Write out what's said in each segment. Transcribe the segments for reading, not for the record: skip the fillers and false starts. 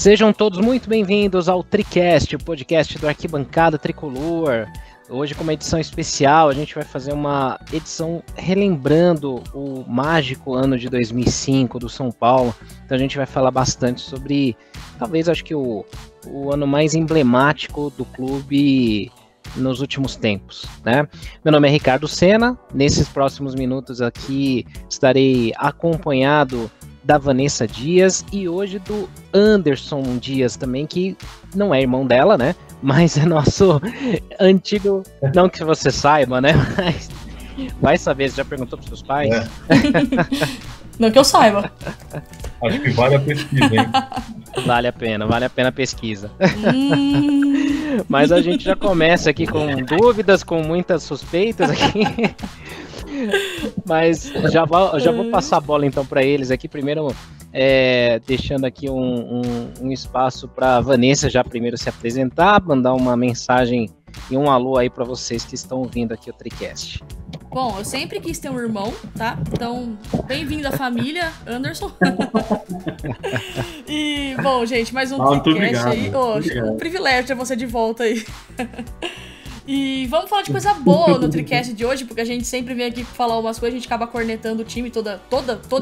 Sejam todos muito bem-vindos ao TriCast, o podcast do Arquibancada Tricolor. Hoje, com uma edição especial, a gente vai fazer uma edição relembrando o mágico ano de 2005 do São Paulo. Então a gente vai falar bastante sobre, talvez, acho que o ano mais emblemático do clube nos últimos tempos, né? Meu nome é Ricardo Sena. Nesses próximos minutos aqui estarei acompanhado da Vanessa Dias e hoje do Anderson Dias também, que não é irmão dela, né? Mas é nosso antigo, não que você saiba, né? Mas vai saber, você já perguntou para os seus pais? É. Não que eu saiba. Acho que vale a pesquisa, hein? Vale a pena a pesquisa. Mas a gente já começa aqui com dúvidas, com muitas suspeitas aqui. Mas já vou passar a bola então para eles aqui. Primeiro, deixando aqui um espaço para a Vanessa já primeiro se apresentar, mandar uma mensagem e um alô aí para vocês que estão ouvindo aqui o TriCast. Bom, eu sempre quis ter um irmão, tá? Então, bem-vindo à família, Anderson. E, bom, gente, mais um TriCast aí. Um privilégio ter você de volta aí. E vamos falar de coisa boa no TriCast de hoje, porque a gente sempre vem aqui falar umas coisas, a gente acaba cornetando o time toda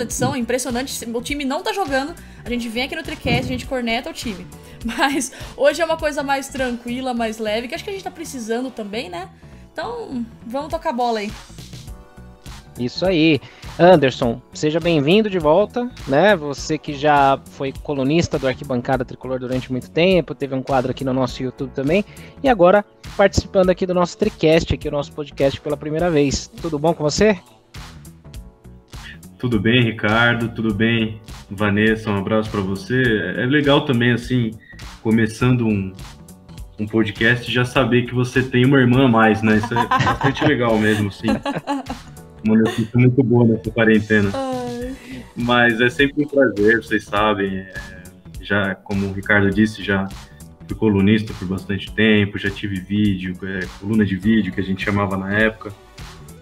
edição, é impressionante, o time não tá jogando, a gente vem aqui no TriCast, a gente corneta o time. Mas hoje é uma coisa mais tranquila, mais leve, que acho que a gente tá precisando também, né? Então, vamos tocar a bola aí. Isso aí. Anderson, seja bem-vindo de volta, né? Você que já foi colunista do Arquibancada Tricolor durante muito tempo, teve um quadro aqui no nosso YouTube também, e agora participando aqui do nosso TriCast, aqui o nosso podcast pela primeira vez. Tudo bom com você? Tudo bem, Ricardo, tudo bem, Vanessa, um abraço para você. É legal também, assim, começando um podcast, já saber que você tem uma irmã a mais, né? Isso é bastante legal mesmo, assim. Uma notícia muito boa nessa quarentena. Mas é sempre um prazer, vocês sabem. Já, como o Ricardo disse, já fui colunista por bastante tempo, já tive vídeo, coluna de vídeo que a gente chamava na época.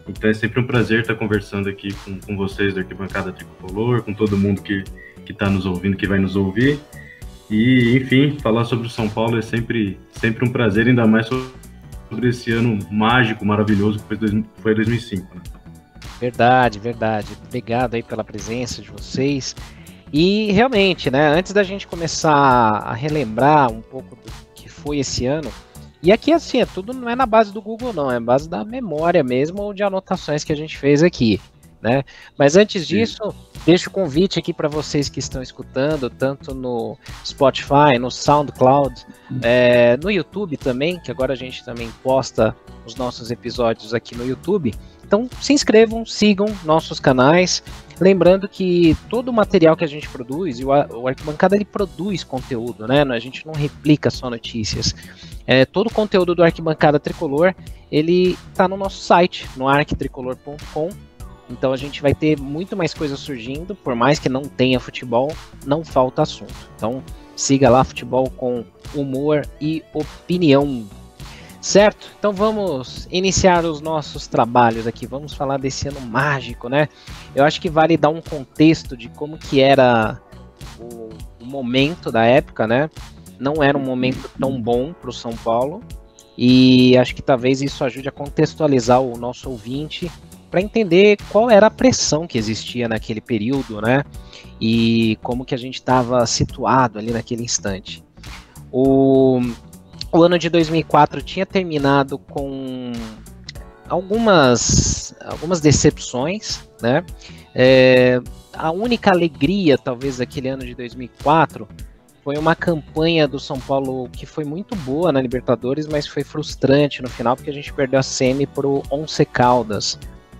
Então é sempre um prazer estar conversando aqui com vocês da Arquibancada Tricolor, com todo mundo que está nos ouvindo, que vai nos ouvir. E, enfim, falar sobre o São Paulo é sempre um prazer, ainda mais sobre esse ano mágico, maravilhoso que foi 2005, né? Verdade. Obrigado aí pela presença de vocês. E realmente, né, antes da gente começar a relembrar um pouco do que foi esse ano, e aqui assim, tudo não é na base do Google não, é na base da memória mesmo ou de anotações que a gente fez aqui, né? Mas antes disso, deixo o convite aqui para vocês que estão escutando, tanto no Spotify, no SoundCloud, no YouTube também, que agora a gente também posta os nossos episódios aqui no YouTube. Então se inscrevam, sigam nossos canais, lembrando que todo o material que a gente produz, e o Arquibancada ele produz conteúdo, né? A gente não replica só notícias. Todo o conteúdo do Arquibancada Tricolor, ele está no nosso site, no arquitricolor.com. Então a gente vai ter muito mais coisas surgindo, por mais que não tenha futebol, não falta assunto. Então siga lá, Futebol com Humor e Opinião. Certo? Então vamos iniciar os nossos trabalhos aqui, vamos falar desse ano mágico, né? Eu acho que vale dar um contexto de como que era o momento da época, né? Não era um momento tão bom para o São Paulo, e acho que talvez isso ajude a contextualizar o nosso ouvinte para entender qual era a pressão que existia naquele período, né? E como que a gente estava situado ali naquele instante. O ano de 2004 tinha terminado com algumas decepções, né? A única alegria, talvez, daquele ano de 2004 foi uma campanha do São Paulo que foi muito boa na Libertadores, mas foi frustrante no final, porque a gente perdeu a semi pro Once Caldas,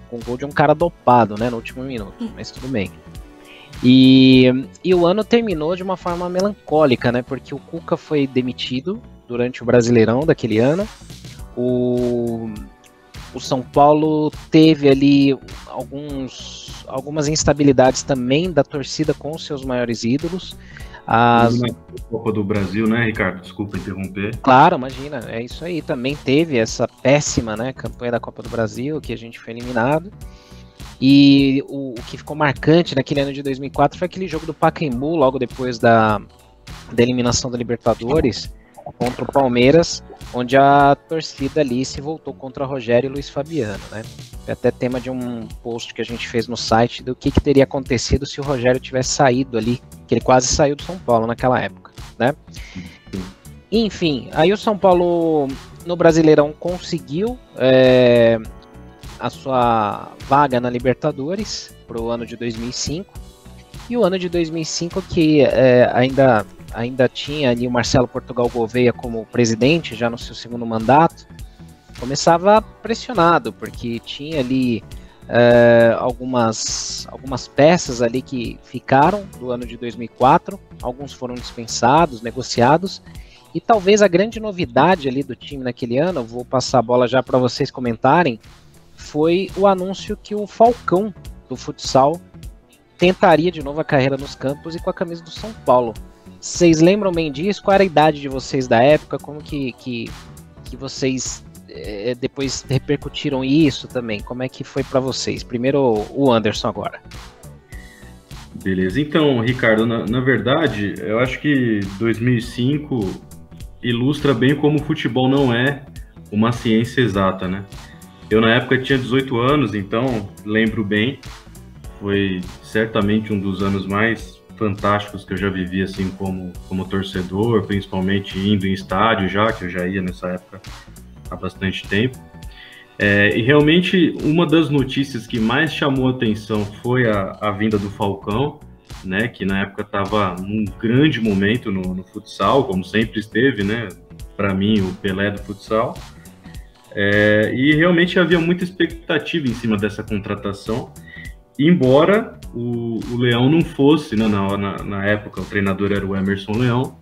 com o gol de um cara dopado, né, no último minuto, mas tudo bem. E o ano terminou de uma forma melancólica, né, porque o Cuca foi demitido durante o Brasileirão daquele ano. O São Paulo teve ali algumas instabilidades também da torcida com os seus maiores ídolos. Copa do Brasil, né, Ricardo? Desculpa interromper. Claro, imagina, é isso aí. Também teve essa péssima, né, campanha da Copa do Brasil, que a gente foi eliminado. E o que ficou marcante naquele ano de 2004 foi aquele jogo do Pacaembu, logo depois da da eliminação da Libertadores contra o Palmeiras, onde a torcida ali se voltou contra Rogério e Luiz Fabiano, né? É até tema de um post que a gente fez no site do que teria acontecido se o Rogério tivesse saído ali, que ele quase saiu do São Paulo naquela época, né? Enfim, aí o São Paulo no Brasileirão conseguiu a sua vaga na Libertadores para o ano de 2005, e o ano de 2005 que ainda tinha ali o Marcelo Portugal Gouveia como presidente, já no seu segundo mandato, começava pressionado, porque tinha ali algumas peças ali que ficaram do ano de 2004, alguns foram dispensados, negociados, e talvez a grande novidade ali do time naquele ano, vou passar a bola já para vocês comentarem, foi o anúncio que o Falcão do futsal tentaria de novo a carreira nos campos e com a camisa do São Paulo. Vocês lembram bem disso? Qual era a idade de vocês da época? Como que vocês depois repercutiram isso também? Como é que foi para vocês? Primeiro o Anderson agora. Beleza, então, Ricardo, na verdade, eu acho que 2005 ilustra bem como o futebol não é uma ciência exata, né? Eu, na época, tinha 18 anos, então lembro bem. Foi certamente um dos anos mais fantásticos que eu já vivi, assim, como torcedor, principalmente indo em estádio já, que eu já ia nessa época há bastante tempo. E realmente, uma das notícias que mais chamou a atenção foi a vinda do Falcão, né, que na época estava num grande momento no futsal, como sempre esteve, né, para mim, o Pelé do futsal. E realmente havia muita expectativa em cima dessa contratação, embora o Leão não fosse, né, na época o treinador era o Emerson Leão,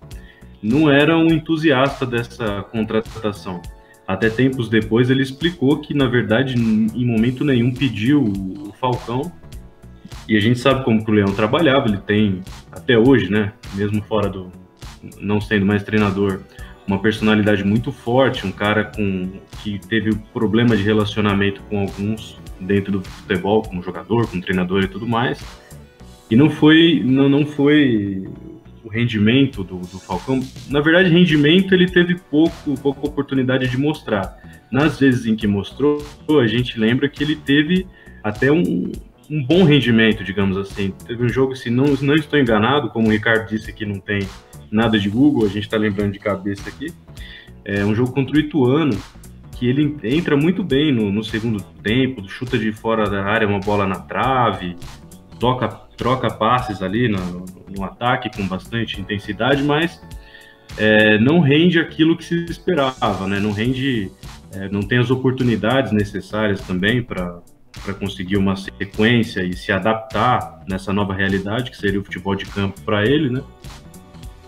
não era um entusiasta dessa contratação. Até tempos depois ele explicou que, na verdade, em momento nenhum pediu o Falcão, e a gente sabe como que o Leão trabalhava, ele tem, até hoje, né, mesmo fora não sendo mais treinador, uma personalidade muito forte, um cara que teve problema de relacionamento com alguns dentro do futebol, como jogador, como treinador e tudo mais, e não foi o rendimento do Falcão. Na verdade, rendimento ele teve pouca oportunidade de mostrar. Nas vezes em que mostrou, a gente lembra que ele teve até um bom rendimento, digamos assim. Teve um jogo, se não estou enganado, como o Ricardo disse que não tem nada de Google, a gente está lembrando de cabeça aqui, um jogo contra o Ituano, que ele entra muito bem no segundo tempo, chuta de fora da área uma bola na trave, troca passes ali no ataque com bastante intensidade, mas não rende aquilo que se esperava, né? Não rende, não tem as oportunidades necessárias também para conseguir uma sequência e se adaptar nessa nova realidade que seria o futebol de campo para ele, né?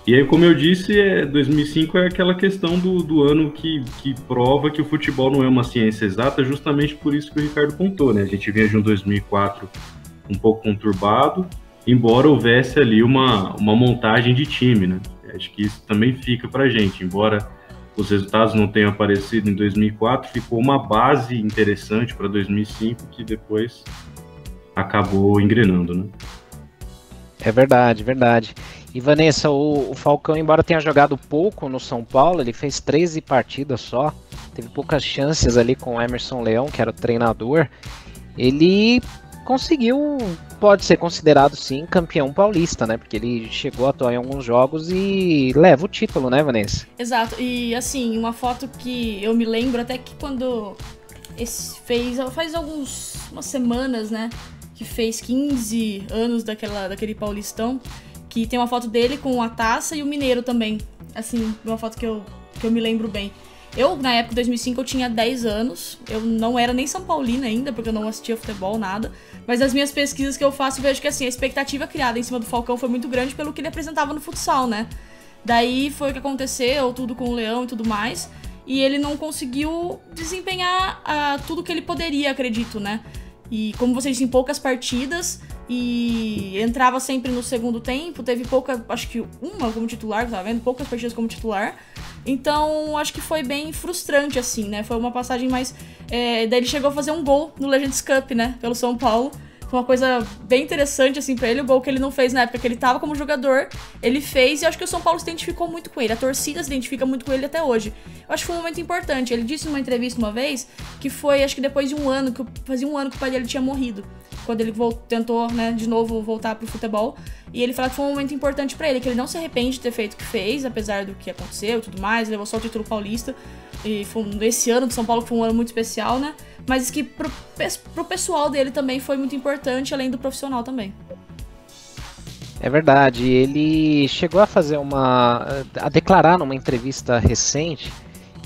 E aí, como eu disse, 2005 é aquela questão do ano que prova que o futebol não é uma ciência exata, justamente por isso que o Ricardo contou, né? A gente vinha de um 2004 um pouco conturbado, embora houvesse ali uma montagem de time, né? Acho que isso também fica pra gente, embora os resultados não tenham aparecido em 2004, ficou uma base interessante para 2005 que depois acabou engrenando, né? É verdade, verdade. E Vanessa, o Falcão, embora tenha jogado pouco no São Paulo, ele fez 13 partidas só, teve poucas chances ali com o Emerson Leão, que era o treinador. Ele conseguiu, pode ser considerado sim, campeão paulista, né? Porque ele chegou a atuar em alguns jogos e leva o título, né, Vanessa? Exato, e assim, uma foto que eu me lembro até que quando faz umas semanas, né? Que fez 15 anos daquele Paulistão, que tem uma foto dele com a taça e o Mineiro também. Assim, uma foto que eu me lembro bem. Eu, na época de 2005, eu tinha 10 anos. Eu não era nem São Paulina ainda, porque eu não assistia futebol, nada. Mas das minhas pesquisas que eu faço, eu vejo que assim, a expectativa criada em cima do Falcão foi muito grande pelo que ele apresentava no futsal, né? Daí foi o que aconteceu, tudo com o Leão e tudo mais. E ele não conseguiu desempenhar tudo que ele poderia, acredito, né? E como vocês dizem, poucas partidas e entrava sempre no segundo tempo, teve acho que uma como titular, tá vendo? Poucas partidas como titular. Então, acho que foi bem frustrante, assim, né? Foi uma passagem mais... daí ele chegou a fazer um gol no Legends Cup, né? Pelo São Paulo. uma coisa bem interessante, assim, pra ele. O gol que ele não fez na época que ele tava como jogador, ele fez, e eu acho que o São Paulo se identificou muito com ele. A torcida se identifica muito com ele até hoje. Eu acho que foi um momento importante. Ele disse numa entrevista uma vez que foi, acho que depois de um ano, fazia um ano que o pai dele tinha morrido. Quando ele tentou, né, de novo voltar pro futebol. E ele fala que foi um momento importante pra ele, que ele não se arrepende de ter feito o que fez, apesar do que aconteceu e tudo mais. Levou só o título paulista. E esse ano do São Paulo foi um ano muito especial, né? Mas que pro pessoal dele também foi muito importante, além do profissional também. É verdade, ele chegou a fazer a declarar numa entrevista recente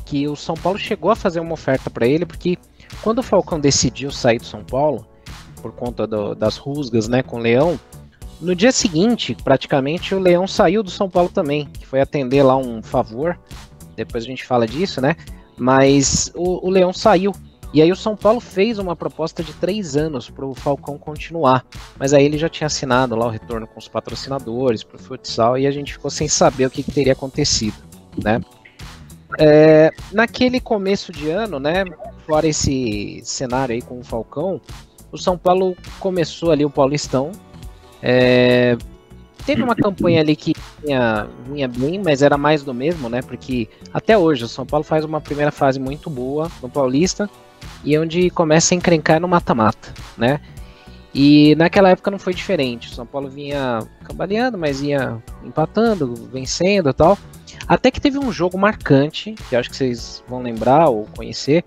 que o São Paulo chegou a fazer uma oferta para ele, porque quando o Falcão decidiu sair do São Paulo, por conta das rusgas, né, com o Leão, no dia seguinte, praticamente, o Leão saiu do São Paulo também, que foi atender lá um favor, depois a gente fala disso, né, mas o Leão saiu. E aí o São Paulo fez uma proposta de 3 anos para o Falcão continuar, mas aí ele já tinha assinado lá o retorno com os patrocinadores para o futsal e a gente ficou sem saber o que teria acontecido, né? Naquele começo de ano, né, fora esse cenário aí com o Falcão, o São Paulo começou ali o Paulistão, teve uma campanha ali que vinha bem, mas era mais do mesmo, né, porque até hoje o São Paulo faz uma primeira fase muito boa no Paulista, e onde começa a encrencar no mata-mata, né? E naquela época não foi diferente. O São Paulo vinha cambaleando, mas ia empatando, vencendo e tal. Até que teve um jogo marcante, que acho que vocês vão lembrar ou conhecer.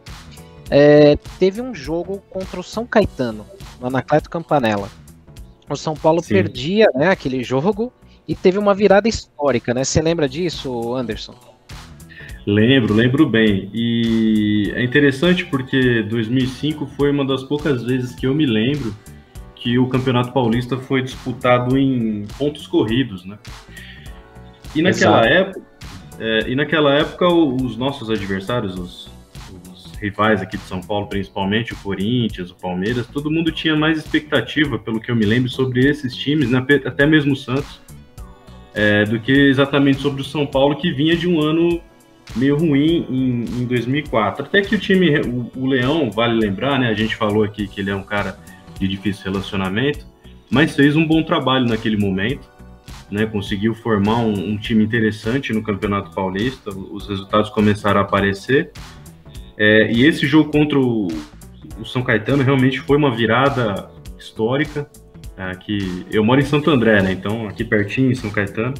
Teve um jogo contra o São Caetano, no Anacleto Campanella. O São Paulo perdia, né, aquele jogo e teve uma virada histórica, né? Você lembra disso, Anderson? Lembro bem. E é interessante porque 2005 foi uma das poucas vezes que eu me lembro que o Campeonato Paulista foi disputado em pontos corridos, né? E naquela época os nossos adversários, os rivais aqui de São Paulo, principalmente o Corinthians, o Palmeiras, todo mundo tinha mais expectativa, pelo que eu me lembro, sobre esses times, né? Até mesmo o Santos, do que exatamente sobre o São Paulo, que vinha de um ano meio ruim em 2004. Até que o Leão, vale lembrar, né? A gente falou aqui que ele é um cara de difícil relacionamento, mas fez um bom trabalho naquele momento, né? Conseguiu formar um time interessante no Campeonato Paulista, os resultados começaram a aparecer. E esse jogo contra o São Caetano realmente foi uma virada histórica. Que eu moro em Santo André, né? Então aqui pertinho, em São Caetano.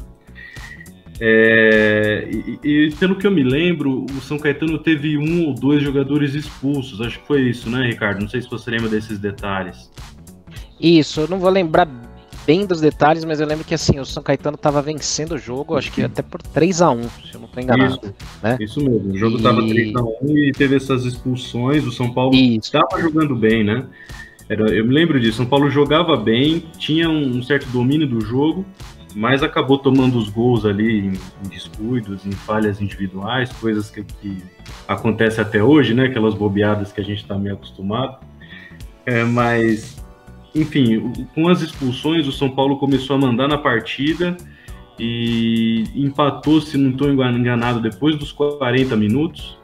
E pelo que eu me lembro, o São Caetano teve 1 ou 2 jogadores expulsos, acho que foi isso, né, Ricardo? Não sei se você lembra desses detalhes. Isso, eu não vou lembrar bem dos detalhes, mas eu lembro que assim, o São Caetano estava vencendo o jogo, acho que até por 3-1, se eu não estou enganado. Isso mesmo, o jogo estava 3-1 e teve essas expulsões, o São Paulo estava jogando bem, né? Eu me lembro disso, o São Paulo jogava bem, tinha um certo domínio do jogo, mas acabou tomando os gols ali em descuidos, em falhas individuais, coisas que acontecem até hoje, né? Aquelas bobeadas que a gente está meio acostumado. Mas, enfim, com as expulsões, o São Paulo começou a mandar na partida e empatou, se não estou enganado, depois dos 40 minutos.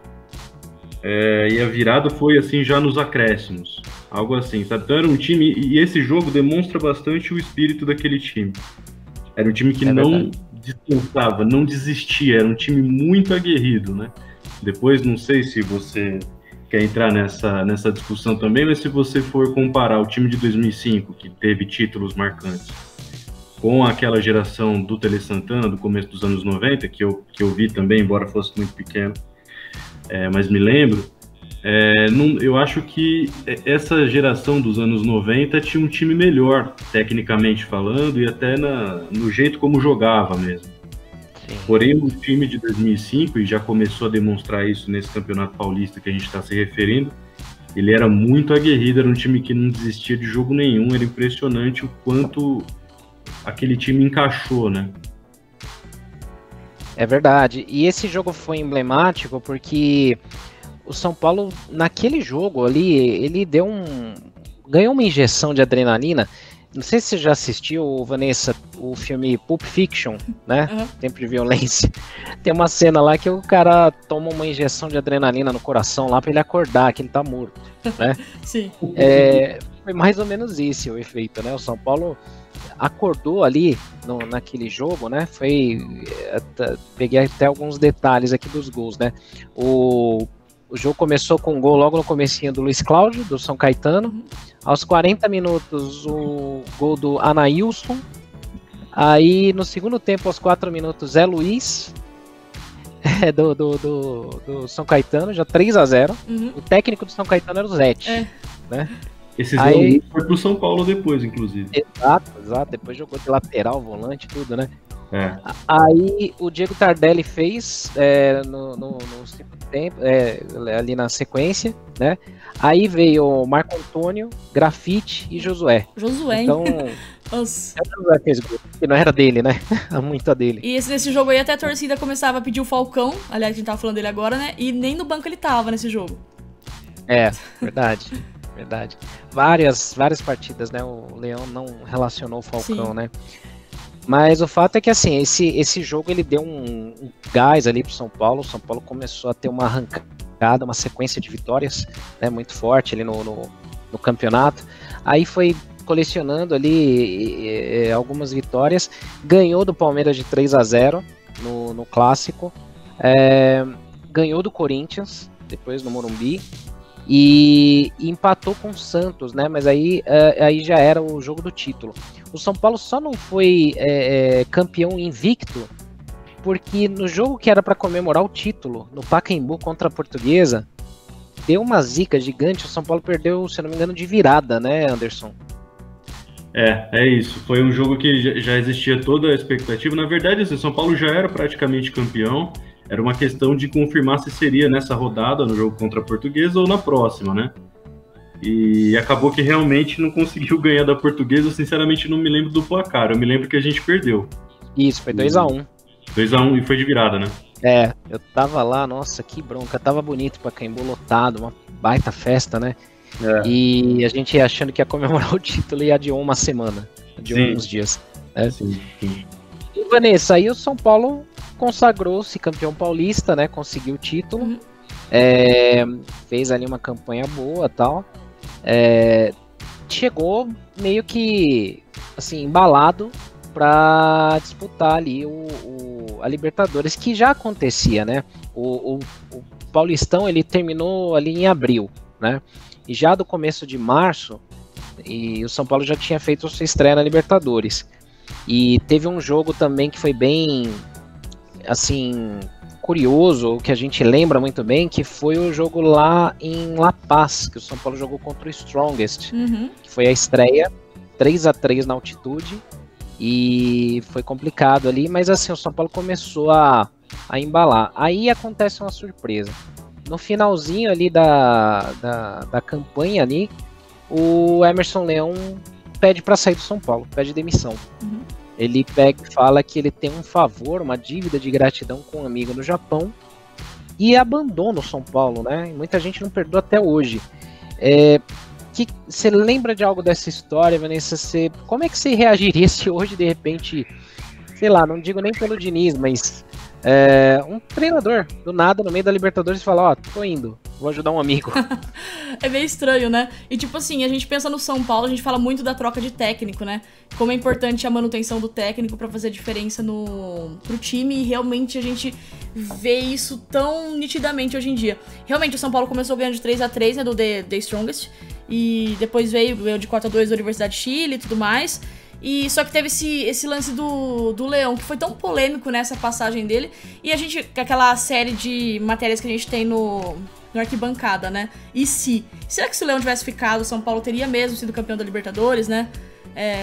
E a virada foi assim já nos acréscimos, algo assim, sabe? Então era um time, e esse jogo demonstra bastante o espírito daquele time. Era um time que não descansava, não desistia, era um time muito aguerrido, né? Depois, não sei se você quer entrar nessa discussão também, mas se você for comparar o time de 2005, que teve títulos marcantes, com aquela geração do Tele Santana, do começo dos anos 90, que eu vi também, embora fosse muito pequeno, mas me lembro, eu acho que essa geração dos anos 90 tinha um time melhor, tecnicamente falando, e até no jeito como jogava mesmo. Sim. Porém, o time de 2005, e já começou a demonstrar isso nesse Campeonato Paulista que a gente está se referindo, ele era muito aguerrido, era um time que não desistia de jogo nenhum, era impressionante o quanto aquele time encaixou, né? É verdade, e esse jogo foi emblemático porque o São Paulo, naquele jogo ali, ele ganhou uma injeção de adrenalina. Não sei se você já assistiu, Vanessa, o filme Pulp Fiction, né? Tempo de Violência. Tem uma cena lá que o cara toma uma injeção de adrenalina no coração lá pra ele acordar, que ele tá morto, né? Sim. foi mais ou menos esse o efeito, né? O São Paulo acordou ali naquele jogo, né? Peguei até alguns detalhes aqui dos gols, né? O jogo começou com um gol logo no comecinho do Luiz Cláudio, do São Caetano. Aos 40 minutos, o gol do Anailson. Aí, no segundo tempo, aos 4 minutos, Zé Luiz, do São Caetano, já 3-0. O técnico do São Caetano era o Zete, né? Esse Zé Luiz foi pro São Paulo depois, inclusive. Exato. Depois jogou de lateral, volante, tudo, né? Aí o Diego Tardelli fez no segundo tempo, ali na sequência, né? Aí veio o Marco Antônio, Grafite e Josué. Então, o Josué fez gol, que não era dele, né? Muito dele. E nesse jogo aí até a torcida começava a pedir o Falcão, aliás, a gente tava falando dele agora, né? E nem no banco ele tava nesse jogo. Verdade. Várias partidas, né? O Leão não relacionou o Falcão, Sim. né? Mas o fato é que, assim, esse jogo ele deu um gás ali pro São Paulo. O São Paulo começou a ter uma arrancada, uma sequência de vitórias, né, muito forte ali no campeonato. Aí foi colecionando ali algumas vitórias. Ganhou do Palmeiras de 3-0 no Clássico. Ganhou do Corinthians, depois no Morumbi. E empatou com o Santos, né? Mas aí já era o jogo do título. O São Paulo só não foi campeão invicto porque no jogo que era para comemorar o título, no Pacaembu contra a Portuguesa, deu uma zica gigante. O São Paulo perdeu, se não me engano, de virada, né, Anderson? É isso. Foi um jogo que já existia toda a expectativa. Na verdade, assim, o São Paulo já era praticamente campeão. Era uma questão de confirmar se seria nessa rodada, no jogo contra a Portuguesa, ou na próxima, né? E acabou que realmente não conseguiu ganhar da Portuguesa. Eu, sinceramente, não me lembro do placar. Eu me lembro que a gente perdeu. Isso, foi 2-1. 2-1 e foi de virada, né? Eu tava lá, nossa, que bronca. Tava bonito pra Pacaembu, lotado, uma baita festa, né? E a gente achando que ia comemorar o título e adiou uma semana. Adiou uns dias. Né? Sim. E, Vanessa, aí o São Paulo consagrou-se campeão paulista, né? Conseguiu o título. Fez ali uma campanha boa e tal. Chegou meio que assim, embalado para disputar ali a Libertadores, que já acontecia, né? O Paulistão ele terminou ali em abril, né? E já do começo de março, e o São Paulo já tinha feito sua estreia na Libertadores. E teve um jogo também que foi bem, assim, curioso, que a gente lembra muito bem, que foi o jogo lá em La Paz, que o São Paulo jogou contra o Strongest, que foi a estreia, 3-3 na altitude, e foi complicado ali, mas assim, o São Paulo começou a embalar. Aí acontece uma surpresa. No finalzinho ali da campanha ali, o Emerson Leão pede para sair do São Paulo, pede demissão. Ele pega e fala que ele tem um favor, uma dívida de gratidão com um amigo no Japão e abandona o São Paulo, né? E muita gente não perdoa até hoje. Você lembra de algo dessa história, Vanessa? Como é que você reagiria se hoje, de repente, sei lá, não digo nem pelo Diniz, mas um treinador, do nada, no meio da Libertadores, fala, tô indo, vou ajudar um amigo. É meio estranho, né? E tipo assim, a gente pensa no São Paulo, a gente fala muito da troca de técnico, né? Como é importante a manutenção do técnico pra fazer diferença pro time, e realmente a gente vê isso tão nitidamente hoje em dia. Realmente o São Paulo começou ganhando de 3-3, né, do The Strongest, e depois veio de 4-2 da Universidade de Chile e tudo mais. E só que teve esse lance do Leão, que foi tão polêmico nessa passagem dele. E a gente, aquela série de matérias que a gente tem no Arquibancada, né? E será que se o Leão tivesse ficado, o São Paulo teria mesmo sido campeão da Libertadores, né?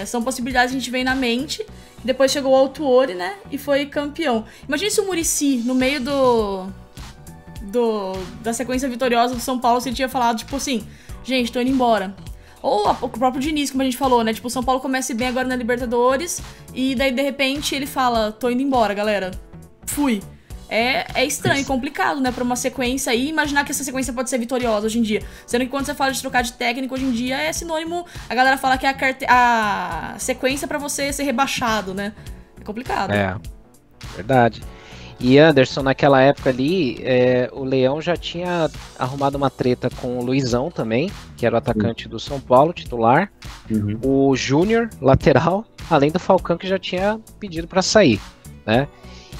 São possibilidades que a gente vem na mente. Depois chegou o Autuori, né? E foi campeão. Imagina se o Muricy, no meio da sequência vitoriosa do São Paulo, se ele tinha falado, tipo assim, gente, tô indo embora. Ou o próprio Diniz, como a gente falou, né? Tipo, o São Paulo começa bem agora na Libertadores e daí, de repente, ele fala, tô indo embora, galera. Fui. É estranho e complicado, né? Pra uma sequência aí, imaginar que essa sequência pode ser vitoriosa hoje em dia. Sendo que quando você fala de trocar de técnico, hoje em dia é sinônimo... A galera fala que é a sequência pra você ser rebaixado, né? É complicado. Verdade. E Anderson, naquela época ali, o Leão já tinha arrumado uma treta com o Luizão também, que era o atacante do São Paulo, titular. O Júnior, lateral, além do Falcão, que já tinha pedido para sair, né?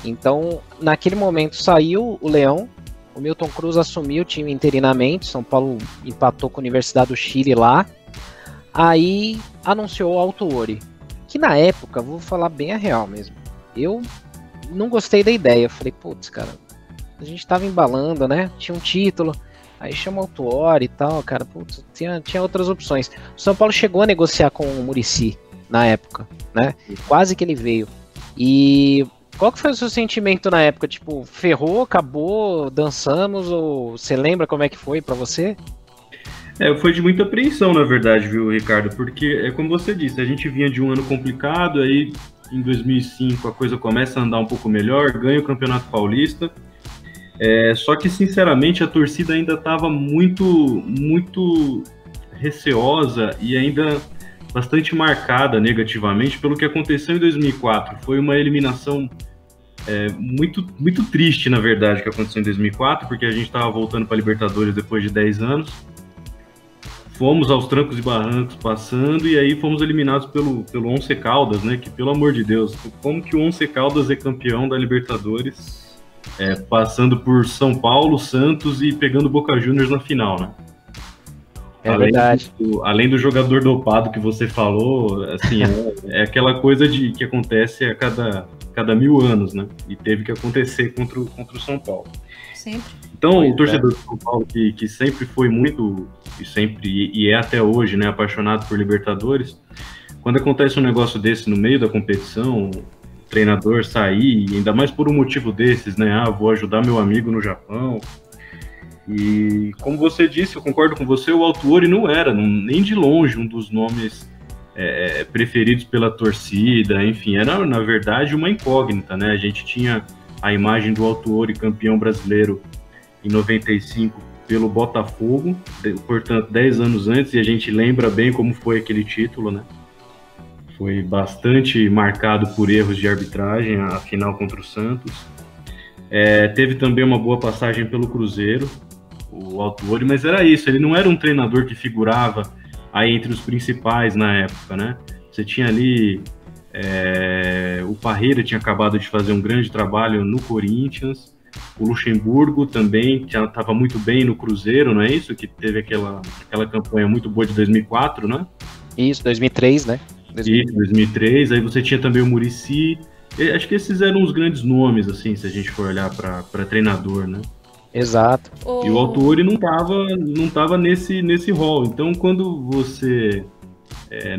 Então, naquele momento saiu o Leão, o Milton Cruz assumiu o time interinamente, São Paulo empatou com a Universidade do Chile lá, aí anunciou o Autuori, que na época, vou falar bem a real mesmo, eu não gostei da ideia, eu falei, putz, cara, a gente tava embalando, né, tinha um título, aí chama o Autuori e tal, cara, putz, tinha outras opções. O São Paulo chegou a negociar com o Muricy na época, né, quase que ele veio, e qual que foi o seu sentimento na época, tipo, ferrou, acabou, dançamos, ou você lembra como é que foi pra você? Foi de muita apreensão, na verdade, viu, Ricardo, porque é como você disse, a gente vinha de um ano complicado, aí em 2005 a coisa começa a andar um pouco melhor, ganha o Campeonato Paulista, só que sinceramente a torcida ainda estava muito receosa e ainda bastante marcada negativamente pelo que aconteceu em 2004. Foi uma eliminação muito triste, na verdade, que aconteceu em 2004, porque a gente estava voltando para a Libertadores depois de 10 anos, fomos aos trancos e barrancos passando, e aí fomos eliminados pelo Once Caldas, né? Que, pelo amor de Deus, como que o Once Caldas é campeão da Libertadores, passando por São Paulo, Santos e pegando Boca Juniors na final, né? Verdade. Além do jogador dopado que você falou, assim, é aquela coisa que acontece a cada 1000 anos, né? E teve que acontecer contra o São Paulo. Sempre. Então, o torcedor do São Paulo, que sempre foi muito, e é até hoje, né, apaixonado por Libertadores, quando acontece um negócio desse no meio da competição, o treinador sair, ainda mais por um motivo desses, né, vou ajudar meu amigo no Japão, e como você disse, eu concordo com você, o Autuori não era, nem de longe, um dos nomes preferidos pela torcida, enfim, era, na verdade, uma incógnita, né, a gente tinha a imagem do Autuori campeão brasileiro em 95 pelo Botafogo, portanto 10 anos antes, e a gente lembra bem como foi aquele título, né? Foi bastante marcado por erros de arbitragem, a final contra o Santos. Teve também uma boa passagem pelo Cruzeiro, o Autuori, mas era isso, ele não era um treinador que figurava aí entre os principais na época, né? Você tinha ali o Parreira tinha acabado de fazer um grande trabalho no Corinthians, o Luxemburgo também estava muito bem no Cruzeiro, não é isso? Que teve aquela campanha muito boa de 2004, né? Isso, 2003, né? Isso, 2003. Aí você tinha também o Muricy. Acho que esses eram os grandes nomes, assim, se a gente for olhar para treinador, né? Exato. E o Autuori não tava nesse rol. Então, quando você,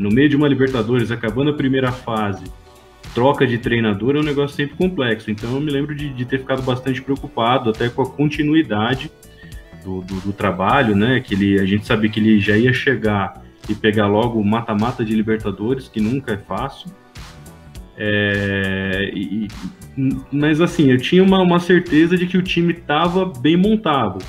no meio de uma Libertadores, acabando a primeira fase, troca de treinador, é um negócio sempre complexo. Então eu me lembro de ter ficado bastante preocupado até com a continuidade do trabalho, né? Que a gente sabia que ele já ia chegar e pegar logo o mata-mata de Libertadores, que nunca é fácil. Mas assim, eu tinha uma certeza de que o time estava bem montado.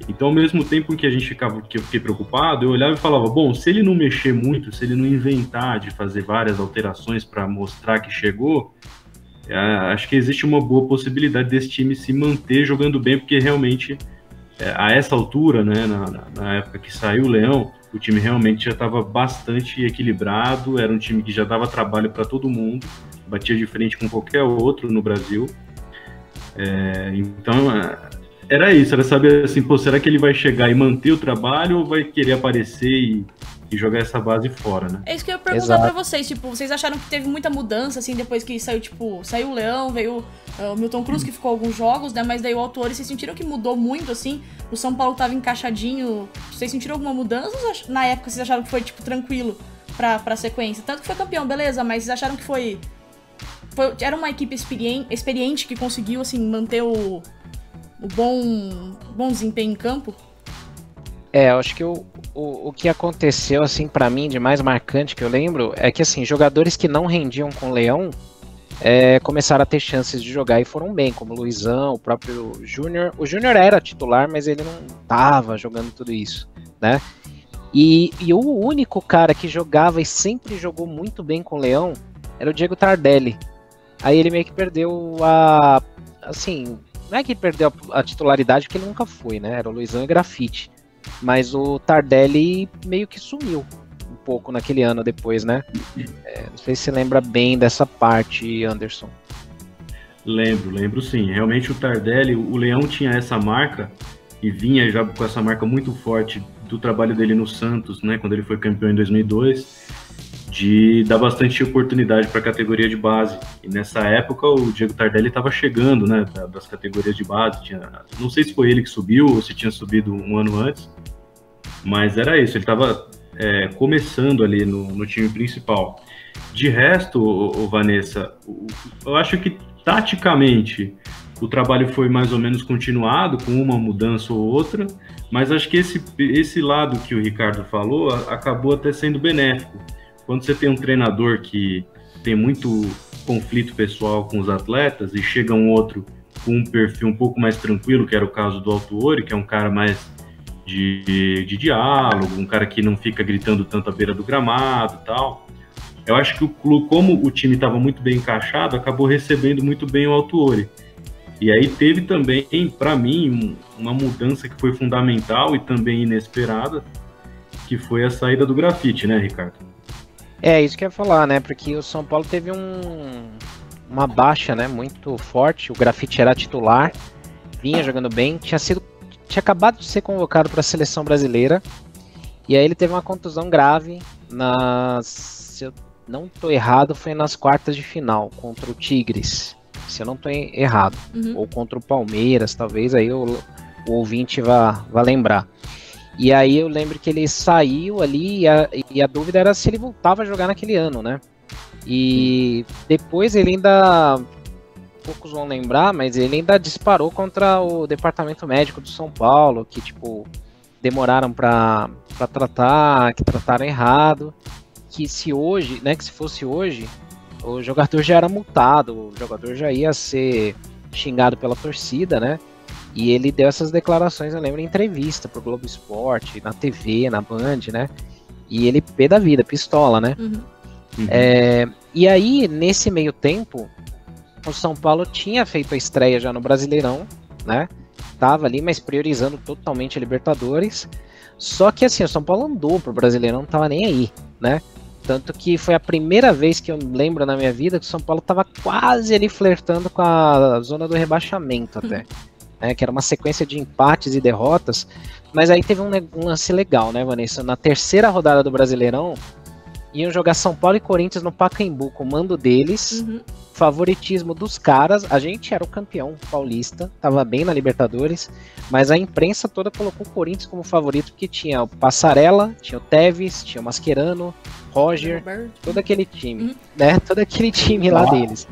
Então, ao mesmo tempo que que eu fiquei preocupado, eu olhava e falava, bom, se ele não mexer muito, se ele não inventar de fazer várias alterações para mostrar que chegou, acho que existe uma boa possibilidade desse time se manter jogando bem, porque realmente, a essa altura, né, na época que saiu o Leão, o time realmente já estava bastante equilibrado, era um time que já dava trabalho para todo mundo, batia de frente com qualquer outro no Brasil. Então, era isso, era saber assim, pô, será que ele vai chegar e manter o trabalho ou vai querer aparecer e jogar essa base fora, né? É isso que eu ia perguntar pra vocês, tipo, vocês acharam que teve muita mudança, assim, depois que saiu o Leão, veio o Milton Cruz, que ficou alguns jogos, né, mas daí o Autuori, vocês sentiram que mudou muito, assim? O São Paulo tava encaixadinho, vocês sentiram alguma mudança ou na época vocês acharam que foi, tipo, tranquilo pra sequência? Tanto que foi campeão, beleza, mas vocês acharam que era uma equipe experiente que conseguiu, assim, manter o bom desempenho em campo? Eu acho que o que aconteceu, assim, pra mim, de mais marcante que eu lembro, é que, assim, jogadores que não rendiam com o Leão começaram a ter chances de jogar e foram bem, como o Luizão, o próprio Júnior. O Júnior era titular, mas ele não tava jogando tudo isso, né? E o único cara que jogava e sempre jogou muito bem com o Leão era o Diego Tardelli. Aí ele meio que perdeu assim, não é que perdeu a titularidade, porque ele nunca foi, né? Era o Luizão e Grafite. Mas o Tardelli meio que sumiu um pouco naquele ano depois, né? Não sei se você lembra bem dessa parte, Anderson. Lembro sim. Realmente o Tardelli, o Leão tinha essa marca e vinha já com essa marca muito forte do trabalho dele no Santos, né? Quando ele foi campeão em 2002, de dar bastante oportunidade para a categoria de base. E nessa época o Diego Tardelli estava chegando, né? Das categorias de base. Não sei se foi ele que subiu ou se tinha subido um ano antes, mas era isso. Ele estava começando ali no time principal. De resto, Vanessa, eu acho que taticamente o trabalho foi mais ou menos continuado, com uma mudança ou outra, mas acho que esse lado que o Ricardo falou acabou até sendo benéfico. Quando você tem um treinador que tem muito conflito pessoal com os atletas e chega um outro com um perfil um pouco mais tranquilo, que era o caso do Autuori, que é um cara mais de diálogo, um cara que não fica gritando tanto à beira do gramado e tal. Eu acho que o clube, como o time estava muito bem encaixado, acabou recebendo muito bem o Autuori. E aí teve também, para mim, uma mudança que foi fundamental e também inesperada, que foi a saída do Grafite, né, Ricardo? Isso que eu ia falar, né? Porque o São Paulo teve uma baixa, né, muito forte. O Grafite era titular, vinha jogando bem, tinha acabado de ser convocado para a seleção brasileira. E aí ele teve uma contusão grave se eu não estou errado, foi nas quartas de final contra o Tigres, se eu não estou errado, ou contra o Palmeiras, talvez aí o ouvinte vá lembrar. E aí eu lembro que ele saiu ali e a dúvida era se ele voltava a jogar naquele ano, né? E depois ele ainda, poucos vão lembrar, mas ele ainda disparou contra o departamento médico do São Paulo, que tipo, demoraram para tratar, que trataram errado. Que se fosse hoje, o jogador já era multado, o jogador já ia ser xingado pela torcida, né? E ele deu essas declarações, eu lembro, em entrevista pro Globo Esporte, na TV, na Band, né? E ele pé da vida, pistola, né? E aí, nesse meio tempo, o São Paulo tinha feito a estreia já no Brasileirão, né? Tava ali, mas priorizando totalmente a Libertadores. Só que assim, o São Paulo andou pro Brasileirão, não tava nem aí, né? Tanto que foi a primeira vez que eu lembro na minha vida que o São Paulo tava quase ali flertando com a zona do rebaixamento até. Né? Que era uma sequência de empates e derrotas. Mas aí teve um lance legal, né, Vanessa? Na terceira rodada do Brasileirão, iam jogar São Paulo e Corinthians no Pacaembu, com o mando deles, favoritismo dos caras. A gente era o campeão paulista, tava bem na Libertadores, mas a imprensa toda colocou o Corinthians como favorito, porque tinha o Passarella, tinha o Tevez, tinha o Mascherano, Roger, todo aquele time, né? Todo aquele time lá deles.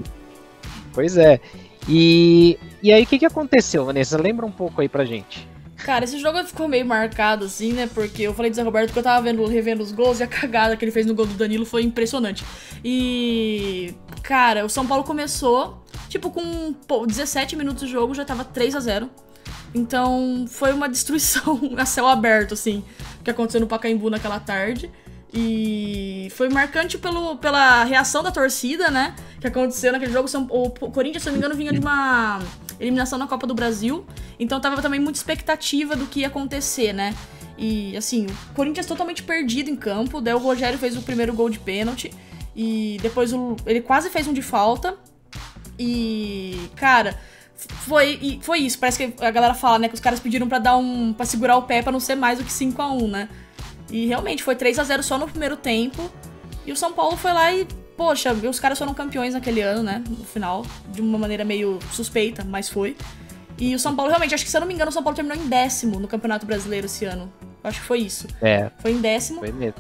Pois é. E aí o que aconteceu, Vanessa? Lembra um pouco aí pra gente. Cara, esse jogo ficou meio marcado, assim, né? Porque eu falei de Zé Roberto porque eu tava revendo os gols e a cagada que ele fez no gol do Danilo foi impressionante. E, cara, o São Paulo começou, tipo, com 17 minutos de jogo, já tava 3-0. Então, foi uma destruição a céu aberto, assim, que aconteceu no Pacaembu naquela tarde. E foi marcante pela reação da torcida, né? Que aconteceu naquele jogo. O Corinthians, se não me engano, vinha de uma eliminação na Copa do Brasil. Então tava também muita expectativa do que ia acontecer, né? E assim, o Corinthians totalmente perdido em campo. Daí o Rogério fez o primeiro gol de pênalti. E depois ele quase fez um de falta. E, cara, foi isso. Parece que a galera fala, né? Que os caras pediram pra segurar o pé pra não ser mais do que 5-1, né? E realmente foi 3-0 só no primeiro tempo. E o São Paulo foi lá e, poxa, os caras foram campeões naquele ano, né? No final, de uma maneira meio suspeita, mas foi. E o São Paulo realmente, acho que se eu não me engano, o São Paulo terminou em 10º no Campeonato Brasileiro esse ano. Acho que foi isso. Foi em 10º. Foi mesmo.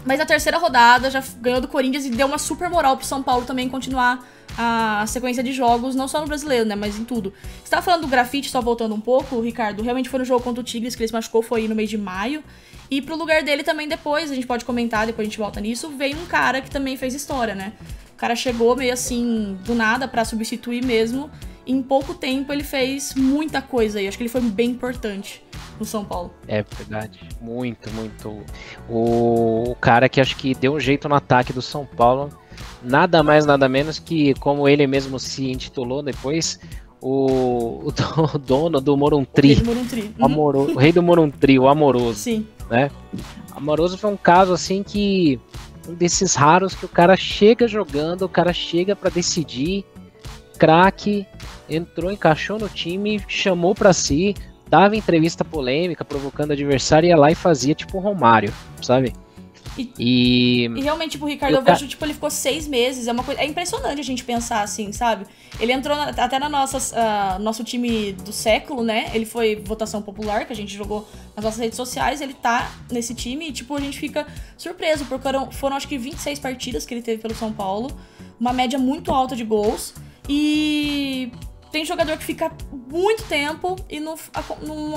Mas na terceira rodada já ganhou do Corinthians e deu uma super moral pro São Paulo também continuar a sequência de jogos, não só no Brasileiro, né, mas em tudo. Você tava falando do Grafite, só voltando um pouco, Ricardo, realmente foi no jogo contra o Tigres que ele se machucou, foi aí no mês de maio. E pro lugar dele também depois, a gente pode comentar, depois a gente volta nisso, veio um cara que também fez história, né? O cara chegou meio assim, do nada, pra substituir mesmo. Em pouco tempo ele fez muita coisa aí, acho que ele foi bem importante no São Paulo. É verdade, muito, muito. O cara que acho que deu um jeito no ataque do São Paulo, nada mais, nada menos que, como ele mesmo se intitulou depois, o dono do Morumbi. O rei do Morumbi, o Amoroso. Sim. Né? Amoroso foi um caso assim que um desses raros que o cara chega jogando, o cara chega para decidir, craque, entrou, encaixou no time, chamou para si, dava entrevista polêmica, provocando adversário, ia lá e fazia tipo o Romário, sabe? E realmente, tipo, o Ricardo, eu vejo, tipo, ele ficou 6 meses, é impressionante a gente pensar assim, sabe? Ele entrou até na nosso time do século, né? Ele foi votação popular, que a gente jogou nas nossas redes sociais, ele tá nesse time e, tipo, a gente fica surpreso, porque foram acho que 26 partidas que ele teve pelo São Paulo, uma média muito alta de gols, e tem jogador que fica muito tempo e não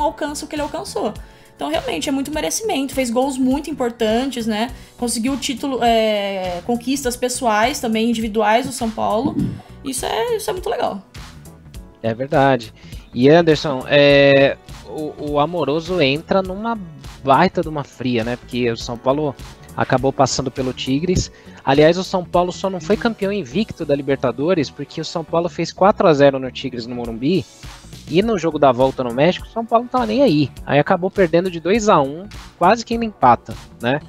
alcança o que ele alcançou. Então, realmente, é muito merecimento. Fez gols muito importantes, né? Conseguiu título, conquistas pessoais, também individuais do São Paulo. Isso é muito legal. É verdade. E, Anderson, o Amoroso entra numa baita de uma fria, né? Porque o São Paulo acabou passando pelo Tigres. Aliás, o São Paulo só não foi campeão invicto da Libertadores porque o São Paulo fez 4-0 no Tigres no Morumbi. E no jogo da volta no México, o São Paulo não tava nem aí. Aí acabou perdendo de 2-1, quase que ainda empata, né?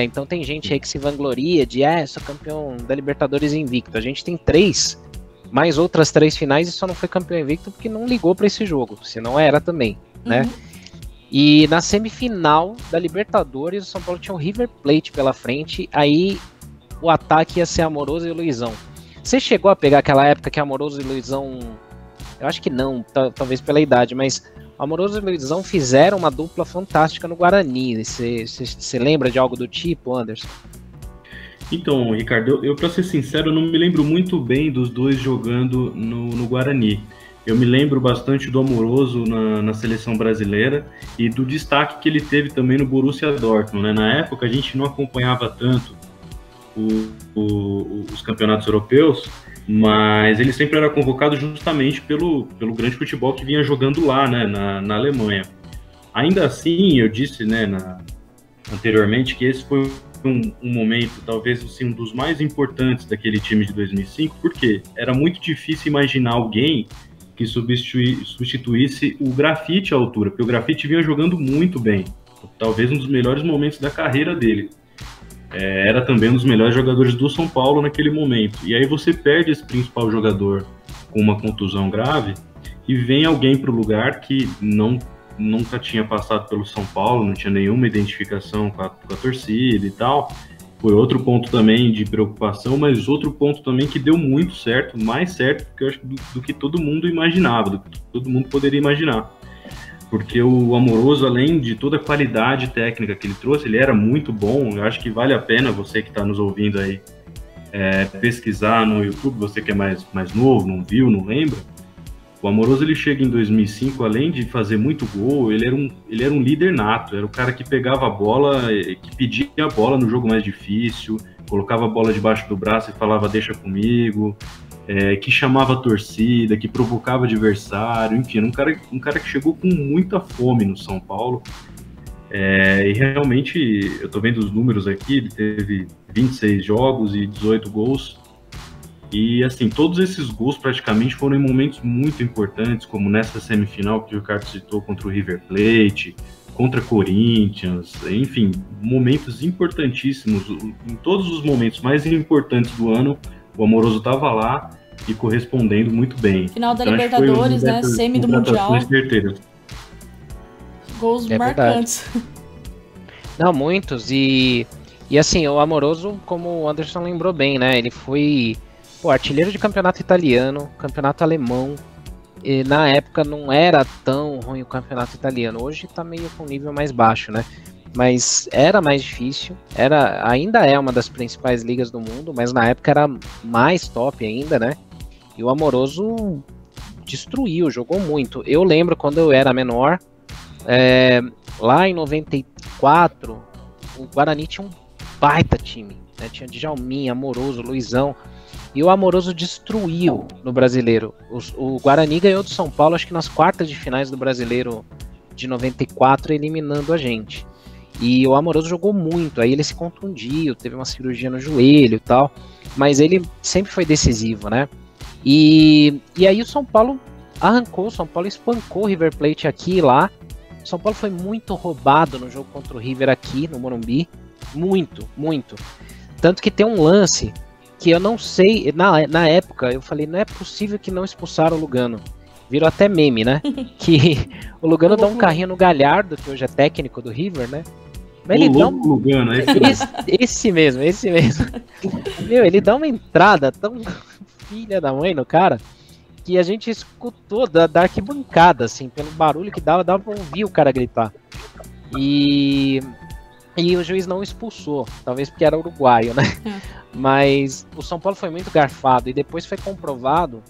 Então tem gente aí que se vangloria de sou campeão da Libertadores invicto. A gente tem 3, mais outras 3 finais e só não foi campeão invicto porque não ligou para esse jogo, senão era também, né? E na semifinal da Libertadores, o São Paulo tinha o River Plate pela frente, aí o ataque ia ser Amoroso e Luizão. Você chegou a pegar aquela época que Amoroso e Luizão... Eu acho que não, talvez pela idade, mas Amoroso e Luizão fizeram uma dupla fantástica no Guarani. Você lembra de algo do tipo, Anderson? Então, Ricardo, eu pra ser sincero, não me lembro muito bem dos dois jogando no Guarani. Eu me lembro bastante do Amoroso na seleção brasileira e do destaque que ele teve também no Borussia Dortmund, né? Na época a gente não acompanhava tanto os campeonatos europeus, mas ele sempre era convocado justamente pelo grande futebol que vinha jogando lá, né, na Alemanha. Ainda assim, eu disse, né, anteriormente, que esse foi um momento, talvez assim, um dos mais importantes daquele time de 2005, porque era muito difícil imaginar alguém que substituísse o Grafite à altura, porque o Grafite vinha jogando muito bem, talvez um dos melhores momentos da carreira dele. Era também um dos melhores jogadores do São Paulo naquele momento. E aí você perde esse principal jogador com uma contusão grave e vem alguém para o lugar que nunca tinha passado pelo São Paulo, não tinha nenhuma identificação com a torcida e tal. Foi outro ponto também de preocupação, mas outro ponto também que deu muito certo, mais certo que eu acho do que todo mundo imaginava, do que todo mundo poderia imaginar. Porque o Amoroso, além de toda a qualidade técnica que ele trouxe, ele era muito bom. Eu acho que vale a pena você que está nos ouvindo aí pesquisar no YouTube, você que é mais novo, não viu, não lembra. O Amoroso, ele chega em 2005, além de fazer muito gol, ele era um líder nato, era o cara que pegava a bola, que pedia a bola no jogo mais difícil, colocava a bola debaixo do braço e falava deixa comigo, que chamava a torcida, que provocava adversário, enfim, um cara que chegou com muita fome no São Paulo. E realmente, eu tô vendo os números aqui, ele teve 26 jogos e 18 gols. E assim, todos esses gols praticamente foram em momentos muito importantes, como nessa semifinal que o Ricardo citou contra o River Plate, contra Corinthians, enfim, momentos importantíssimos. Em todos os momentos mais importantes do ano, o Amoroso estava lá e correspondendo muito bem. Final da Libertadores, né? Semi do Mundial. Certeiras. Gols marcantes. Verdade. Não, muitos. E assim, o Amoroso, como o Anderson lembrou bem, né? Ele foi artilheiro de campeonato italiano, campeonato alemão. E na época não era tão ruim o campeonato italiano. Hoje tá meio com um nível mais baixo, né? Mas era mais difícil, ainda é uma das principais ligas do mundo, mas na época era mais top ainda, né? E o Amoroso destruiu, jogou muito. Eu lembro quando eu era menor, lá em 94, o Guarani tinha um baita time, né? Tinha Djalminha, Amoroso, Luizão, e o Amoroso destruiu no Brasileiro. O Guarani ganhou do São Paulo, acho que nas quartas de finais do Brasileiro de 94, eliminando a gente. E o Amoroso jogou muito, aí ele se contundiu, teve uma cirurgia no joelho e tal, mas ele sempre foi decisivo, né? E aí o São Paulo arrancou, o São Paulo espancou o River Plate aqui e lá. O São Paulo foi muito roubado no jogo contra o River aqui no Morumbi, muito, muito. Tanto que tem um lance que eu não sei, na época eu falei, não é possível que não expulsaram o Lugano. Virou até meme, né? Que o Lugano dá um carrinho no Galhardo, que hoje é técnico do River, né? Mas ele dá Lugano, esse mesmo. Meu, ele dá uma entrada tão filha da mãe no cara, que a gente escutou da arquibancada, assim, pelo barulho que dava pra ouvir o cara gritar. E o juiz não expulsou, talvez porque era uruguaio, né? Mas o São Paulo foi muito garfado, e depois foi comprovado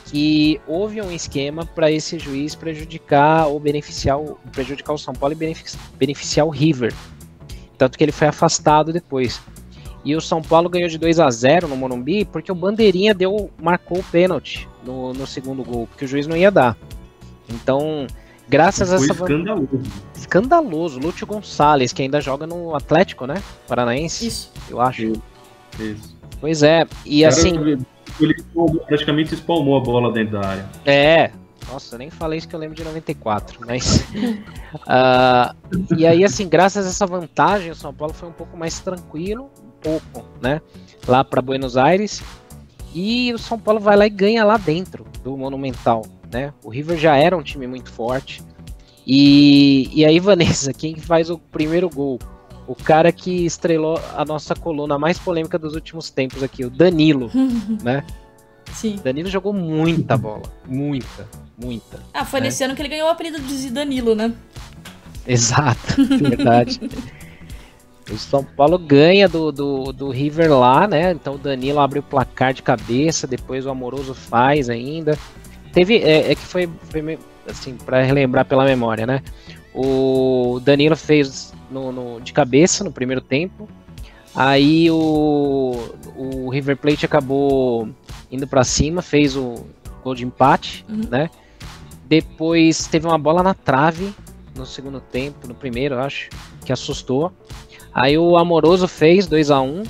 que houve um esquema para esse juiz prejudicar o São Paulo e beneficiar o River. Tanto que ele foi afastado depois. E o São Paulo ganhou de 2-0 no Morumbi porque o Bandeirinha marcou o pênalti no segundo gol, porque o juiz não ia dar. Então, graças a essa... Escandaloso. Lúcio Gonçalves, que ainda joga no Atlético, né? Paranaense. Isso. Eu acho. Isso. Pois é. E assim... Ele praticamente espalmou a bola dentro da área. É. Nossa, nem falei isso que eu lembro de 94, mas... e aí, assim, graças a essa vantagem, o São Paulo foi um pouco mais tranquilo, né? Lá para Buenos Aires. E o São Paulo vai lá e ganha lá dentro do Monumental, né? O River já era um time muito forte. E aí, Vanessa, quem faz o primeiro gol? O cara que estrelou a nossa coluna mais polêmica dos últimos tempos aqui, o Danilo, né? Sim. Danilo jogou muita bola, muita. Foi nesse ano que ele ganhou o apelido de Danilo, né? Exato, verdade. O São Paulo ganha do River lá, né? Então o Danilo abre o placar de cabeça, depois o Amoroso faz ainda. Teve, que foi assim, para relembrar pela memória, né? O Danilo fez de cabeça no primeiro tempo. Aí o River Plate acabou indo para cima, fez o gol de empate, né? Depois teve uma bola na trave no segundo tempo, no primeiro, eu acho, que assustou. Aí o Amoroso fez 2-1.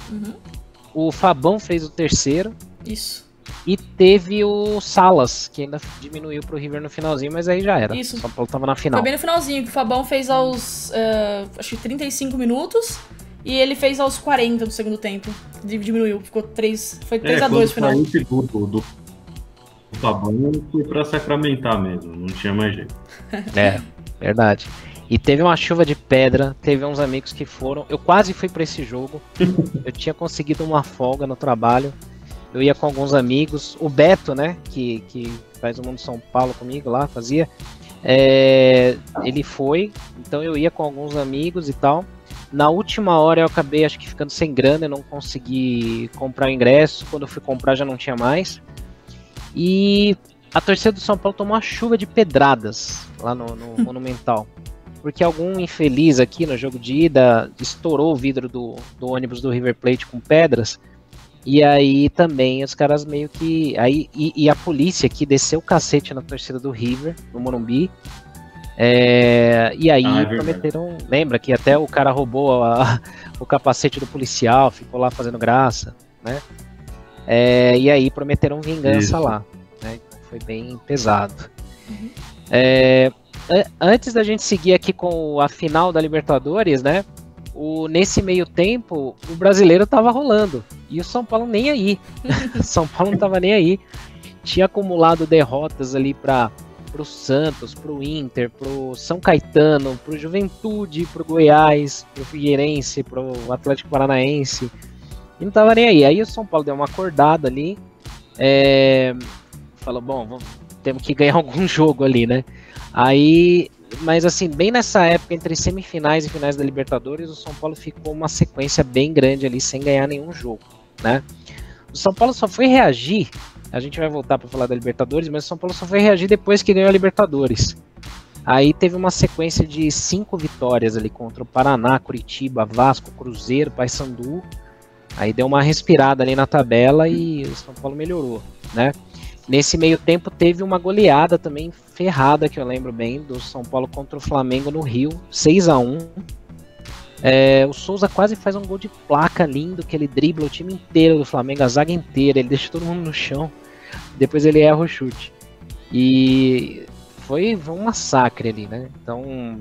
O Fabão fez o terceiro. Isso. E teve o Salas, que ainda diminuiu pro River no finalzinho, mas aí já era. Isso. O São Paulo tava na final. Foi bem no finalzinho, que o Fabão fez aos, acho que 35 minutos. E ele fez aos 40 do segundo tempo. Diminuiu, ficou 3-2 no final. Do Fabão foi pra sacramentar mesmo, não tinha mais jeito. Verdade. E teve uma chuva de pedra, teve uns amigos que foram. Eu quase fui pra esse jogo. Eu tinha conseguido uma folga no trabalho. Eu ia com alguns amigos. O Beto, né, que faz o Mundo São Paulo comigo lá, fazia. Ele foi, então eu ia com alguns amigos e tal. Na última hora eu acabei, acho que ficando sem grana, eu não consegui comprar o ingresso. Quando eu fui comprar já não tinha mais. E a torcida do São Paulo tomou uma chuva de pedradas lá no Monumental. Porque algum infeliz aqui no jogo de ida estourou o vidro do ônibus do River Plate com pedras. E aí também os caras meio que... E a polícia aqui desceu o cacete na torcida do River, no Morumbi. E aí prometeram... Lembra que até o cara roubou o capacete do policial, ficou lá fazendo graça, né? E aí prometeram vingança lá, né? Então foi bem pesado. Antes da gente seguir aqui com a final da Libertadores, né? Nesse meio tempo, o brasileiro tava rolando. E o São Paulo nem aí. São Paulo não tava nem aí. Tinha acumulado derrotas ali pro Santos, pro Inter, pro São Caetano, pro Juventude, pro Goiás, pro Figueirense, pro Atlético Paranaense. E não tava nem aí. Aí o São Paulo deu uma acordada ali. Falou, bom, temos que ganhar algum jogo ali, né? Aí, mas assim, bem nessa época, entre semifinais e finais da Libertadores, o São Paulo ficou uma sequência bem grande ali, sem ganhar nenhum jogo, né? O São Paulo só foi reagir, a gente vai voltar para falar da Libertadores, mas o São Paulo só foi reagir depois que ganhou a Libertadores. Aí teve uma sequência de 5 vitórias ali contra o Paraná, Curitiba, Vasco, Cruzeiro, Paysandu. Aí deu uma respirada ali na tabela e o São Paulo melhorou, né? Nesse meio tempo teve uma goleada também ferrada, que eu lembro bem, do São Paulo contra o Flamengo no Rio, 6-1. O Souza quase faz um gol de placa lindo, que ele dribla o time inteiro do Flamengo, a zaga inteira, ele deixa todo mundo no chão, depois ele erra o chute. E foi um massacre ali, né? Então,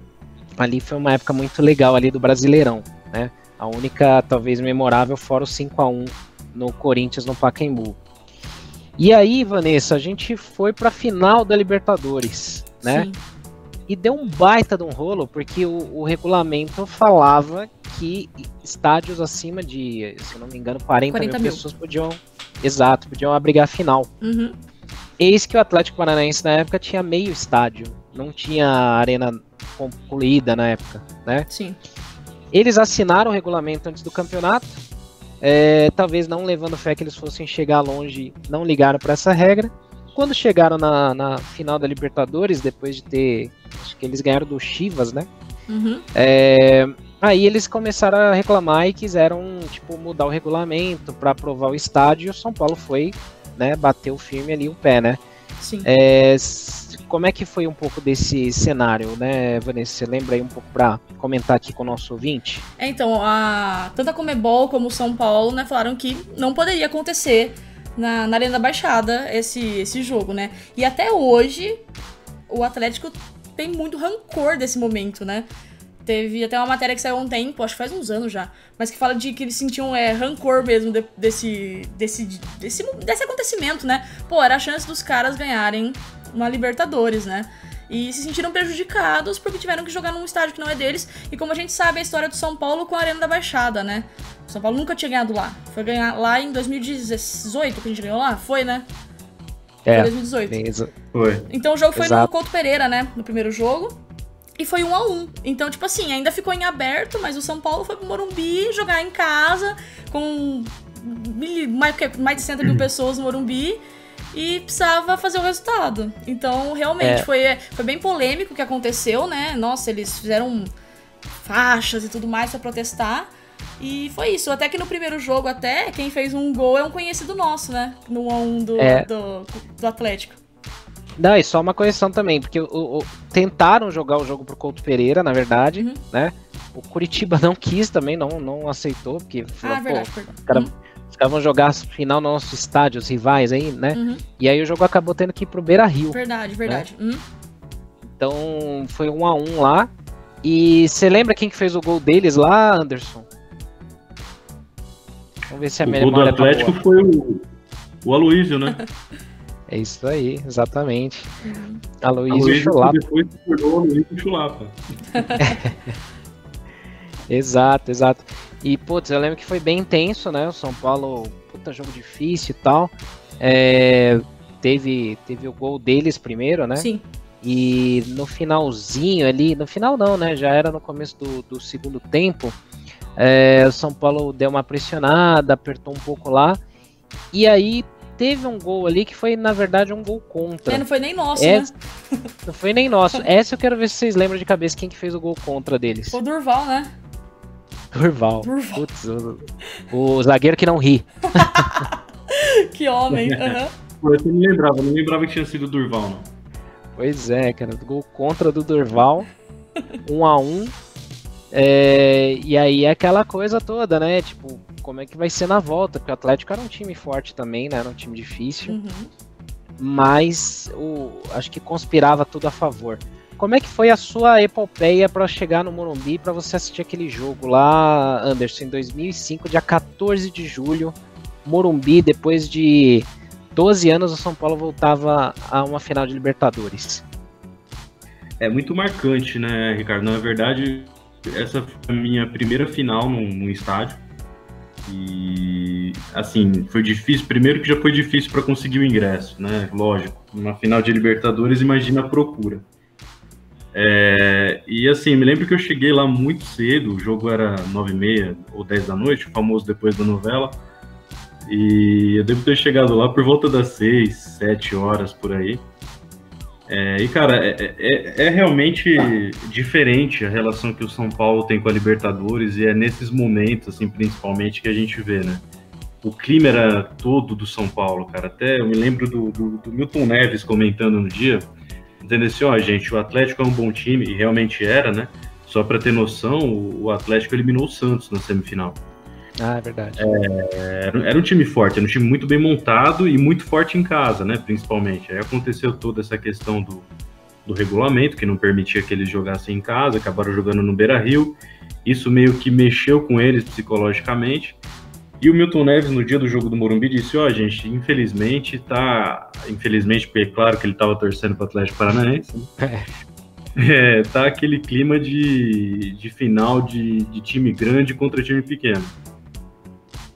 ali foi uma época muito legal ali do Brasileirão, né? A única, talvez, memorável fora o 5-1 no Corinthians, no Pacaembu. E aí, Vanessa, a gente foi pra final da Libertadores, né? Sim. E deu um baita de um rolo, porque o regulamento falava que estádios acima de, se não me engano, 40 mil pessoas podiam abrigar a final. Uhum. Eis que o Atlético Paranaense na época tinha meio estádio, não tinha arena concluída na época, né? Sim. Eles assinaram o regulamento antes do campeonato, talvez não levando fé que eles fossem chegar longe, não ligaram para essa regra. Quando chegaram na final da Libertadores, depois de ter, acho que eles ganharam do Chivas, né? Uhum. Aí eles começaram a reclamar e quiseram, tipo, mudar o regulamento para aprovar o estádio, e o São Paulo foi, né, bateu firme ali o pé, né? Sim. Como é que foi um pouco desse cenário, né, Vanessa? Você lembra aí um pouco para comentar aqui com o nosso ouvinte? Então, tanto a Conmebol como o São Paulo, né, falaram que não poderia acontecer na Arena da Baixada esse jogo, né? E até hoje, o Atlético tem muito rancor desse momento, né? Teve até uma matéria que saiu há um tempo, acho que faz uns anos já, mas que fala de que eles sentiam rancor mesmo desse acontecimento, né? Pô, era a chance dos caras ganharem uma Libertadores, né? E se sentiram prejudicados porque tiveram que jogar num estádio que não é deles. E como a gente sabe a história do São Paulo com a Arena da Baixada, né? O São Paulo nunca tinha ganhado lá. Foi ganhar lá em 2018 que a gente ganhou lá? Foi, né? Foi 2018. Foi. Então o jogo foi no Couto Pereira, né? No primeiro jogo. E foi 1-1. Então, tipo assim, ainda ficou em aberto, mas o São Paulo foi pro Morumbi jogar em casa com mais de 60 mil pessoas no Morumbi e precisava fazer o resultado. Então, realmente, foi bem polêmico o que aconteceu, né? Nossa, eles fizeram faixas e tudo mais pra protestar. E foi isso. Até que no primeiro jogo, quem fez um gol é um conhecido nosso, né? No 1-1 do Atlético. Não, e só uma correção também, porque tentaram jogar o jogo pro Couto Pereira, na verdade, né? O Curitiba não quis também, não aceitou, porque falou, verdade, os caras vão jogar a final no nosso estádio, os rivais aí, né? E aí o jogo acabou tendo que ir pro Beira-Rio. Verdade. Né? Então foi 1-1 lá. E você lembra quem que fez o gol deles lá, Anderson? Vamos ver se a memória tá boa. O gol do Atlético foi o Aloysio, né? É isso aí, exatamente. Aloysio Chulapa. Depois se tornou Aloysio Chulapa. Exato. E, putz, eu lembro que foi bem intenso, né? O São Paulo, puta jogo difícil e tal. Teve o gol deles primeiro, né? Sim. E no finalzinho ali, no final não, né? Já era no começo do segundo tempo. O São Paulo deu uma pressionada, apertou um pouco lá. E aí teve um gol ali que foi, na verdade, um gol contra. Não foi nem nosso, né? Não foi nem nosso. Essa eu quero ver se vocês lembram de cabeça quem que fez o gol contra deles. Foi o Durval, né? Durval. Putz, o zagueiro que não ri. Que homem. Eu não lembrava que tinha sido o Durval, não. Pois é, cara. Gol contra do Durval. 1-1. E aí é aquela coisa toda, né? Tipo, como é que vai ser na volta? Porque o Atlético era um time forte também, né? Era um time difícil. Mas acho que conspirava tudo a favor. Como é que foi a sua epopeia para chegar no Morumbi, para você assistir aquele jogo lá, Anderson, em 2005, dia 14 de julho, Morumbi, depois de 12 anos o São Paulo voltava a uma final de Libertadores? É muito marcante, né, Ricardo? Na verdade, essa foi a minha primeira final num estádio. E, assim, foi difícil. Primeiro que já foi difícil para conseguir o ingresso, né? Lógico, uma final de Libertadores, imagina a procura. E, assim, me lembro que eu cheguei lá muito cedo, o jogo era 9h30 ou 10 da noite, o famoso depois da novela. E eu devo ter chegado lá por volta das 6, 7 horas, por aí. E, cara, é realmente diferente a relação que o São Paulo tem com a Libertadores, e é nesses momentos, assim, principalmente, que a gente vê, né? O clima era todo do São Paulo, cara. Até eu me lembro do Milton Neves comentando no dia, entendeu? Assim, gente, o Atlético é um bom time, e realmente era, né? Só para ter noção, o Atlético eliminou o Santos na semifinal. Ah, é verdade. Era um time forte, era um time muito bem montado e muito forte em casa, né, principalmente. Aí aconteceu toda essa questão do regulamento, que não permitia que eles jogassem em casa, acabaram jogando no Beira-Rio. Isso meio que mexeu com eles psicologicamente. E o Milton Neves, no dia do jogo do Morumbi, disse, gente, infelizmente, porque é claro que ele estava torcendo para o Atlético Paranaense, tá aquele clima de final de time grande contra time pequeno.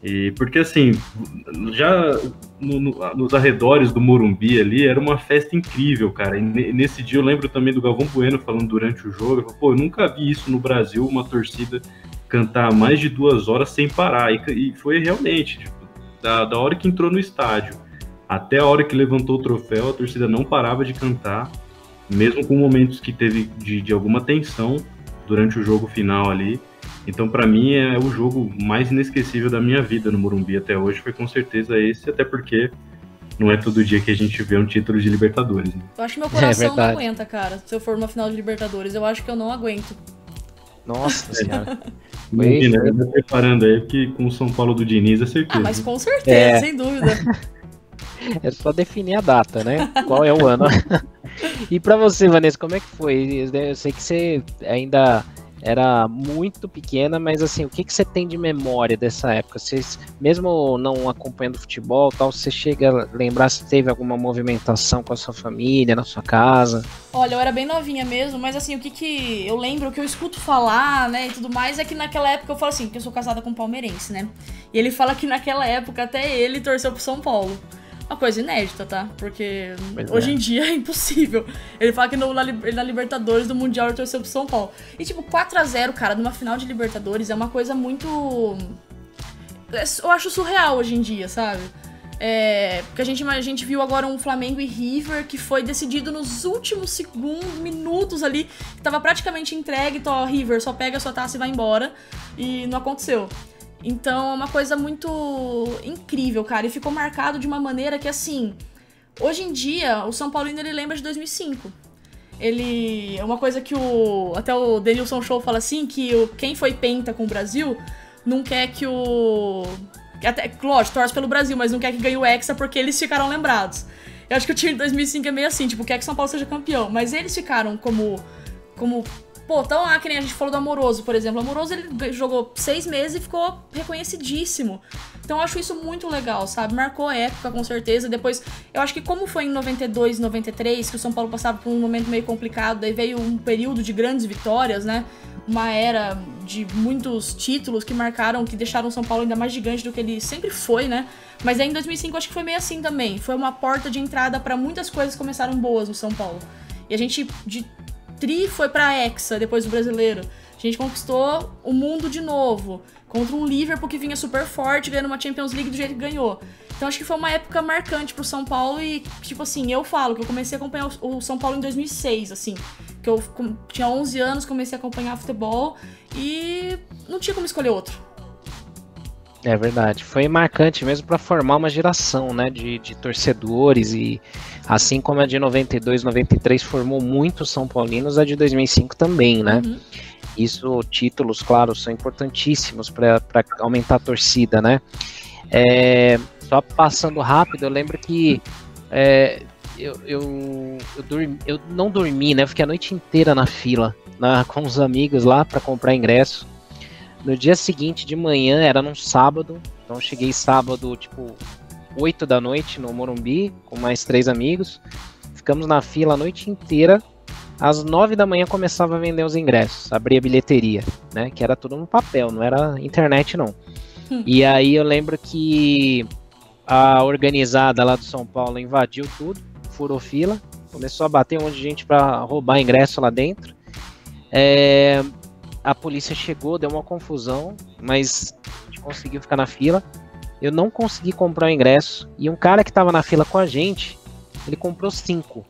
E porque assim, já nos arredores do Morumbi ali, era uma festa incrível, cara. E nesse dia eu lembro também do Galvão Bueno falando durante o jogo, ele falou, eu nunca vi isso no Brasil, uma torcida cantar mais de 2 horas sem parar. E foi realmente, tipo, da hora que entrou no estádio até a hora que levantou o troféu, a torcida não parava de cantar, mesmo com momentos que teve de alguma tensão durante o jogo final ali. Então, para mim, é o jogo mais inesquecível da minha vida no Morumbi até hoje, foi com certeza esse, até porque não é todo dia que a gente vê um título de Libertadores, né? Eu acho que meu coração não aguenta, cara, se eu for numa final de Libertadores, eu acho que eu não aguento. Nossa senhora. Imagina, preparando aí, porque com o São Paulo do Diniz é certeza. Mas com certeza, sem dúvida. É só definir a data, né? Qual é o ano. E pra você, Vanessa, como é que foi? Eu sei que você ainda era muito pequena, mas assim, o que você tem de memória dessa época? Você, mesmo não acompanhando futebol, tal, você chega a lembrar se teve alguma movimentação com a sua família, na sua casa? Olha, eu era bem novinha mesmo, mas assim, o que eu lembro, o que eu escuto falar, né, e tudo mais, é que naquela época eu falo assim, que eu sou casada com um palmeirense, né? E ele fala que naquela época até ele torceu pro São Paulo. Uma coisa inédita, tá? Porque hoje em dia é impossível. Ele fala que na Libertadores do Mundial ele torceu pro São Paulo. E tipo, 4-0, cara, numa final de Libertadores é uma coisa muito... Eu acho surreal hoje em dia, sabe? Porque a gente viu agora um Flamengo e River que foi decidido nos últimos minutos ali, que tava praticamente entregue, então, River só pega a sua taça e vai embora. E não aconteceu. Então é uma coisa muito incrível, cara, e ficou marcado de uma maneira que, assim, hoje em dia, o São Paulino, ele lembra de 2005. É uma coisa que até o Denilson Show fala assim, que quem foi penta com o Brasil não quer que até, lógico, torce pelo Brasil, mas não quer que ganhe o Hexa porque eles ficaram lembrados. Eu acho que o time de 2005 é meio assim, tipo, quer que São Paulo seja campeão, mas eles ficaram como pô, então que nem a gente falou do Amoroso, por exemplo. O Amoroso, ele jogou 6 meses e ficou reconhecidíssimo. Então eu acho isso muito legal, sabe? Marcou a época, com certeza. Depois, eu acho que como foi em 92, 93, que o São Paulo passava por um momento meio complicado, daí veio um período de grandes vitórias, né? Uma era de muitos títulos que marcaram, que deixaram o São Paulo ainda mais gigante do que ele sempre foi, né? Mas aí em 2005 acho que foi meio assim também. Foi uma porta de entrada para muitas coisas que começaram boas no São Paulo. E a gente... foi pra Hexa, depois do Brasileiro. A gente conquistou o mundo de novo, contra um Liverpool que vinha super forte, ganhando uma Champions League do jeito que ganhou. Então acho que foi uma época marcante pro São Paulo e, tipo assim, eu falo que eu comecei a acompanhar o São Paulo em 2006, assim. Que eu tinha 11 anos, comecei a acompanhar futebol e não tinha como escolher outro. É verdade, foi marcante mesmo para formar uma geração, né, de torcedores, e assim como a de 92, 93 formou muitos São Paulinos, a de 2005 também, né? Uhum. Isso, títulos, claro, são importantíssimos para aumentar a torcida, né? Só passando rápido, eu lembro que eu não dormi, né? Fiquei a noite inteira na fila, com os amigos lá para comprar ingresso. No dia seguinte, de manhã, era num sábado, então eu cheguei sábado, tipo, 8 da noite no Morumbi, com mais 3 amigos. Ficamos na fila a noite inteira. Às 9 da manhã começava a vender os ingressos, abria a bilheteria, né? Que era tudo no papel, não era internet, não. E aí eu lembro que a organizada lá do São Paulo invadiu tudo, furou fila, começou a bater um monte de gente para roubar ingresso lá dentro. A polícia chegou, deu uma confusão, mas a gente conseguiu ficar na fila. Eu não consegui comprar o ingresso, e um cara que estava na fila com a gente, ele comprou 5.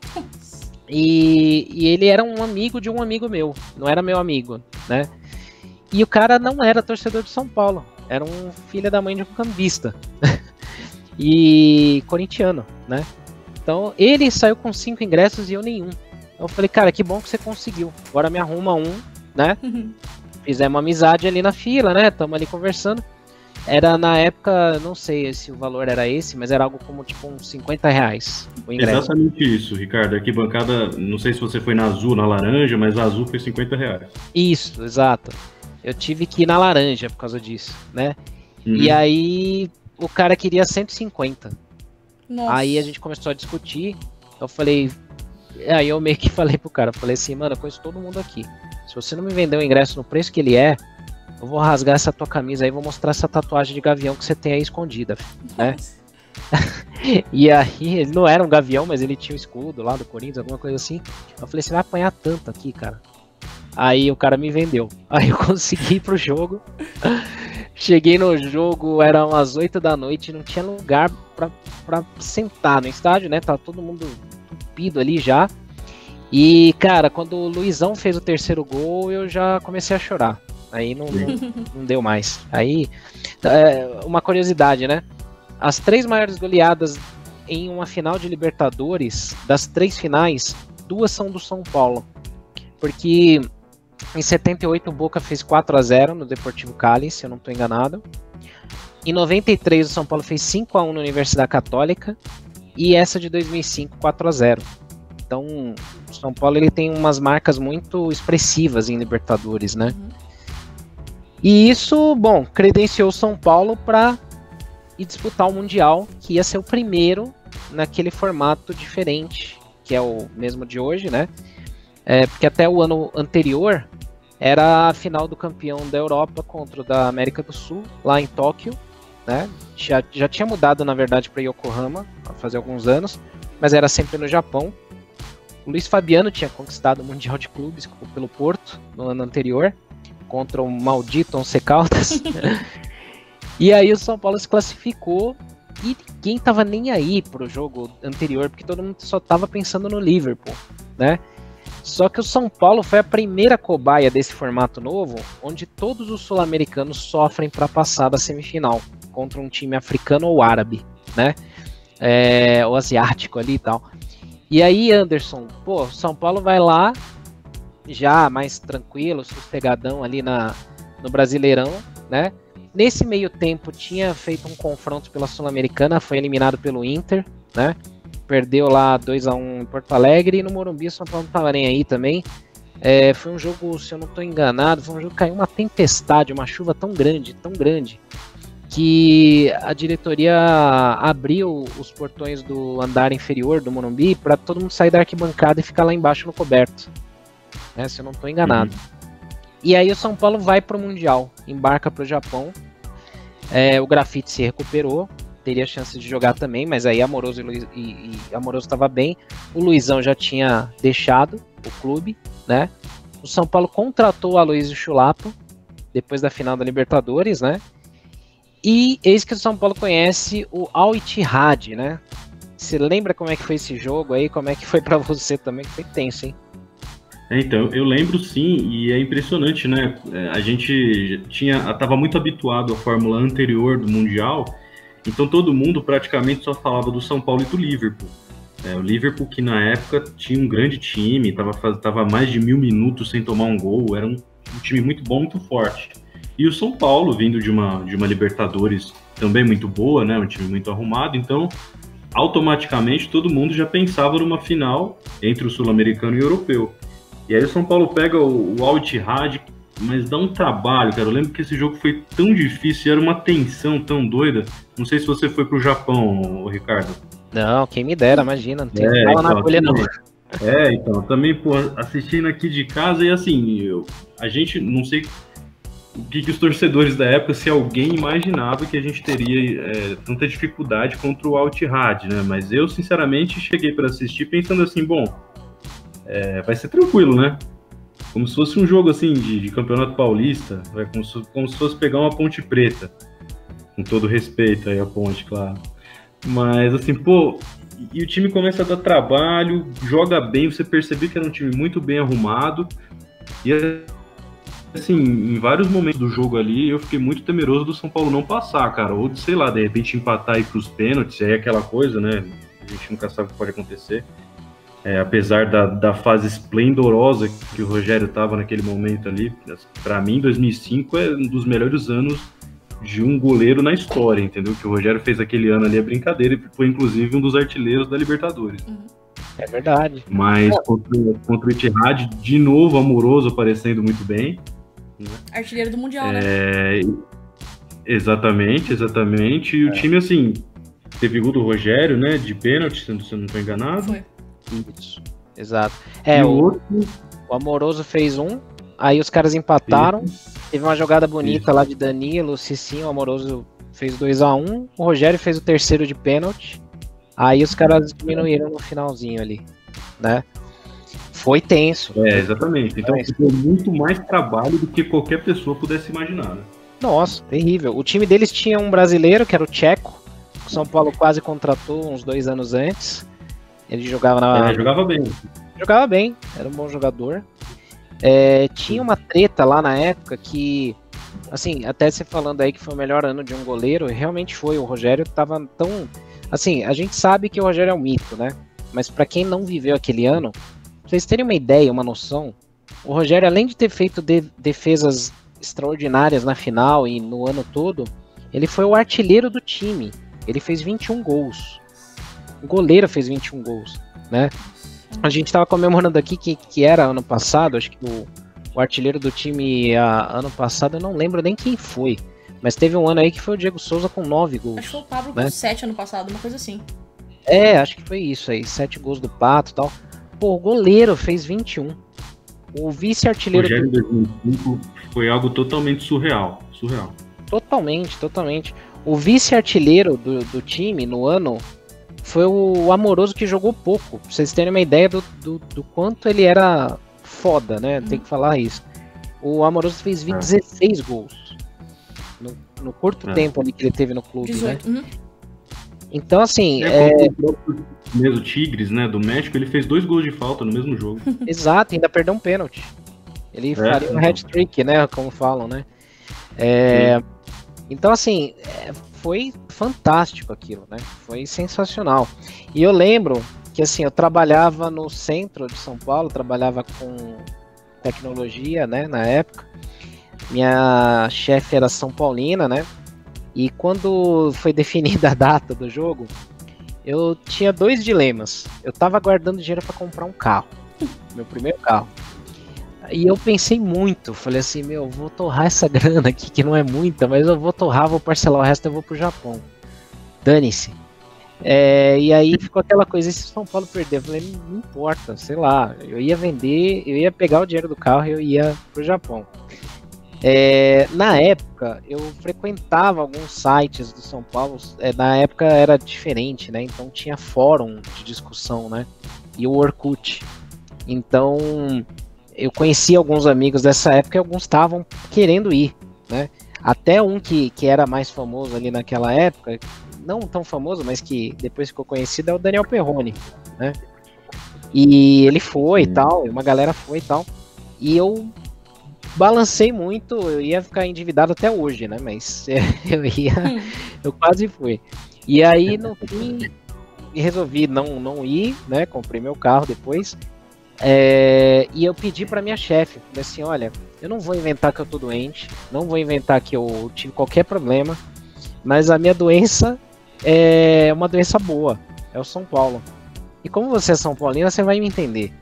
E ele era um amigo de um amigo meu, não era meu amigo, né? E o cara não era torcedor de São Paulo, era um filho da mãe de um cambista. E corintiano, né? Então ele saiu com 5 ingressos e eu nenhum. Eu falei, cara, que bom que você conseguiu, agora me arruma um né? Fizemos amizade ali na fila, né? Tamo ali conversando. Era na época, não sei se o valor era esse, mas era algo como tipo uns R$50 o ingresso. Exatamente isso, Ricardo. Arquibancada, não sei se você foi na azul, na laranja, mas a azul foi R$50. Isso, exato. Eu tive que ir na laranja por causa disso, né? E aí o cara queria 150. Nossa. Aí a gente começou a discutir. Eu falei. Aí eu meio que falei pro cara, falei assim, mano, eu conheço todo mundo aqui. Se você não me vender o ingresso no preço que ele é, eu vou rasgar essa tua camisa aí e vou mostrar essa tatuagem de gavião que você tem aí escondida, né? E aí, ele não era um gavião, mas ele tinha o escudo lá do Corinthians, alguma coisa assim. Eu falei, você vai apanhar tanto aqui, cara. Aí o cara me vendeu. Aí eu consegui ir pro jogo. Cheguei no jogo, eram umas 8 da noite, não tinha lugar pra sentar no estádio, né? Tava todo mundo entupido ali já. E, cara, quando o Luizão fez o terceiro gol, eu já comecei a chorar. Aí não deu mais. Aí, uma curiosidade, né? As 3 maiores goleadas em uma final de Libertadores, das 3 finais, 2 são do São Paulo. Porque em 78 o Boca fez 4-0 no Deportivo Cali, se eu não estou enganado. Em 93 o São Paulo fez 5-1 na Universidade Católica. E essa de 2005, 4-0. Então, o São Paulo ele tem umas marcas muito expressivas em Libertadores, né? E isso, bom, credenciou o São Paulo para ir disputar o Mundial, que ia ser o primeiro naquele formato diferente, que é o mesmo de hoje, né? Porque até o ano anterior era a final do campeão da Europa contra o da América do Sul, lá em Tóquio, né? Já tinha mudado, na verdade, para Yokohama, há fazer alguns anos, mas era sempre no Japão. O Luiz Fabiano tinha conquistado o Mundial de Clubes pelo Porto no ano anterior, contra o maldito Once Caldas. E aí o São Paulo se classificou e ninguém tava nem aí pro jogo anterior, porque todo mundo só tava pensando no Liverpool, né? Só que o São Paulo foi a primeira cobaia desse formato novo, onde todos os sul-americanos sofrem para passar da semifinal contra um time africano ou árabe, né? Ou asiático ali e tal. E aí, Anderson, pô, São Paulo vai lá, já mais tranquilo, sossegadão ali no Brasileirão, né? Nesse meio tempo tinha feito um confronto pela Sul-Americana, foi eliminado pelo Inter, né? Perdeu lá 2-1 em Porto Alegre e no Morumbi o São Paulo não tava nem aí também. Foi um jogo, se eu não estou enganado, foi um jogo que caiu uma tempestade, uma chuva tão grande, que a diretoria abriu os portões do andar inferior do Morumbi para todo mundo sair da arquibancada e ficar lá embaixo no coberto. Se eu não estou enganado. E aí o São Paulo vai para o Mundial, embarca para o Japão. O Grafite se recuperou, teria chance de jogar também, mas aí Amoroso e Amoroso estava bem. O Luizão já tinha deixado o clube, né? O São Paulo contratou o Aloysio Chulapa depois da final da Libertadores, né? E eis que o São Paulo conhece o Al Ittihad, né? Você lembra como é que foi esse jogo aí? Como é que foi para você também? Foi tenso, hein? Então, eu lembro sim, e é impressionante, né? A gente estava muito habituado à fórmula anterior do Mundial, então todo mundo praticamente só falava do São Paulo e do Liverpool. O Liverpool, que na época tinha um grande time, tava mais de 1000 minutos sem tomar um gol, era um time muito bom, muito forte. E o São Paulo, vindo de uma Libertadores também muito boa, né? Um time muito arrumado, então automaticamente todo mundo já pensava numa final entre o sul-americano e o europeu. E aí o São Paulo pega o Al Ittihad, mas dá um trabalho, cara. Eu lembro que esse jogo foi tão difícil, era uma tensão tão doida. Não sei se você foi pro Japão, Ricardo. Não, quem me dera, imagina. Não tem bala na agulha, não. Então, também, pô, assistindo aqui de casa, e assim, a gente, não sei o que os torcedores da época, se alguém imaginava que a gente teria tanta dificuldade contra o Al Ittihad, né? Mas eu, sinceramente, cheguei para assistir pensando assim, bom, vai ser tranquilo, né? Como se fosse um jogo assim de Campeonato Paulista, como se fosse pegar uma Ponte Preta, com todo respeito aí a Ponte, claro. Mas assim, pô, e o time começa a dar trabalho, joga bem, você percebeu que era um time muito bem arrumado, e assim, em vários momentos do jogo ali, eu fiquei muito temeroso do São Paulo não passar, cara, ou sei lá, de repente empatar e ir pros pênaltis, aí é aquela coisa, né, a gente nunca sabe o que pode acontecer. apesar da fase esplendorosa que o Rogério estava naquele momento ali, para mim 2005 é um dos melhores anos de um goleiro na história, entendeu? Que o Rogério fez aquele ano ali é brincadeira e foi inclusive um dos artilheiros da Libertadores. É verdade. Mas contra o Etihad, de novo, Amoroso aparecendo muito bem. Artilheiro do Mundial, né? Exatamente. E o time, assim, teve gol do Rogério, né? De pênalti, se eu não estou enganado. Foi. Isso, exato. O Amoroso fez aí os caras empataram. Teve uma jogada bonita lá de Danilo, Cicinho, o Amoroso fez 2-1. O Rogério fez o terceiro de pênalti. Aí os caras diminuíram no finalzinho ali, né? Foi tenso. Exatamente. Então foi muito mais trabalho do que qualquer pessoa pudesse imaginar, né? Nossa, terrível. O time deles tinha um brasileiro, que era o Tcheco, que o São Paulo quase contratou uns 2 anos antes. Ele jogava jogava bem. Jogava bem, era um bom jogador. Tinha uma treta lá na época que, assim, até você falando aí que foi o melhor ano de um goleiro, realmente foi. O Rogério tava tão... Assim, a gente sabe que o Rogério é um mito, né? Mas pra quem não viveu aquele ano, pra vocês terem uma ideia, uma noção, o Rogério, além de ter feito defesas extraordinárias na final e no ano todo, ele foi o artilheiro do time. Ele fez 21 gols. O goleiro fez 21 gols, né? A gente tava comemorando aqui que era ano passado, acho que o artilheiro do time ano passado, eu não lembro nem quem foi. Mas teve um ano aí que foi o Diego Souza com 9 gols. Acho que foi o Pablo com 7 ano passado, uma coisa assim. Acho que foi isso aí, 7 gols do Pato e tal. Pô, o goleiro fez 21. O vice-artilheiro... O Rogério 2005 foi algo totalmente surreal. Totalmente. O vice-artilheiro do time no ano foi o Amoroso, que jogou pouco. Pra vocês terem uma ideia do quanto ele era foda, né? Tem que falar isso. O Amoroso fez 16 gols. No curto tempo ali que ele teve no clube, 18. Né? Então, assim... O Tigres, né, do México, ele fez 2 gols de falta no mesmo jogo. Exato, ainda perdeu um pênalti. Ele faria um hat-trick, né, como falam, né? Então, assim, foi fantástico aquilo, né? Foi sensacional. E eu lembro que, assim, eu trabalhava no centro de São Paulo, trabalhava com tecnologia, né, na época. Minha chefe era São Paulina, né? E quando foi definida a data do jogo, eu tinha 2 dilemas. Eu tava guardando dinheiro para comprar um carro, meu primeiro carro. E eu pensei muito, falei assim, vou torrar essa grana aqui, que não é muita, mas eu vou torrar, vou parcelar o resto, eu vou pro Japão. Dane-se. E aí ficou aquela coisa, e se São Paulo perder? Eu falei, não importa, sei lá, eu ia vender, eu ia pegar o dinheiro do carro e eu ia pro Japão. Na época, eu frequentava alguns sites do São Paulo, na época era diferente, né? Então tinha fórum de discussão, né? E o Orkut. Então, eu conheci alguns amigos dessa época e alguns estavam querendo ir, né? Até um que era mais famoso ali naquela época, não tão famoso, mas que depois ficou conhecido, é o Daniel Perrone, né? E ele foi e tal, e uma galera foi e tal. E eu balancei muito, eu ia ficar endividado até hoje, né? Mas eu quase fui. E aí, no fim, resolvi não ir, né? Comprei meu carro depois. E eu pedi pra minha chefe, falei assim, olha, eu não vou inventar que eu tô doente, não vou inventar que eu tive qualquer problema, mas a minha doença é uma doença boa, é o São Paulo. E como você é São Paulina, você vai me entender.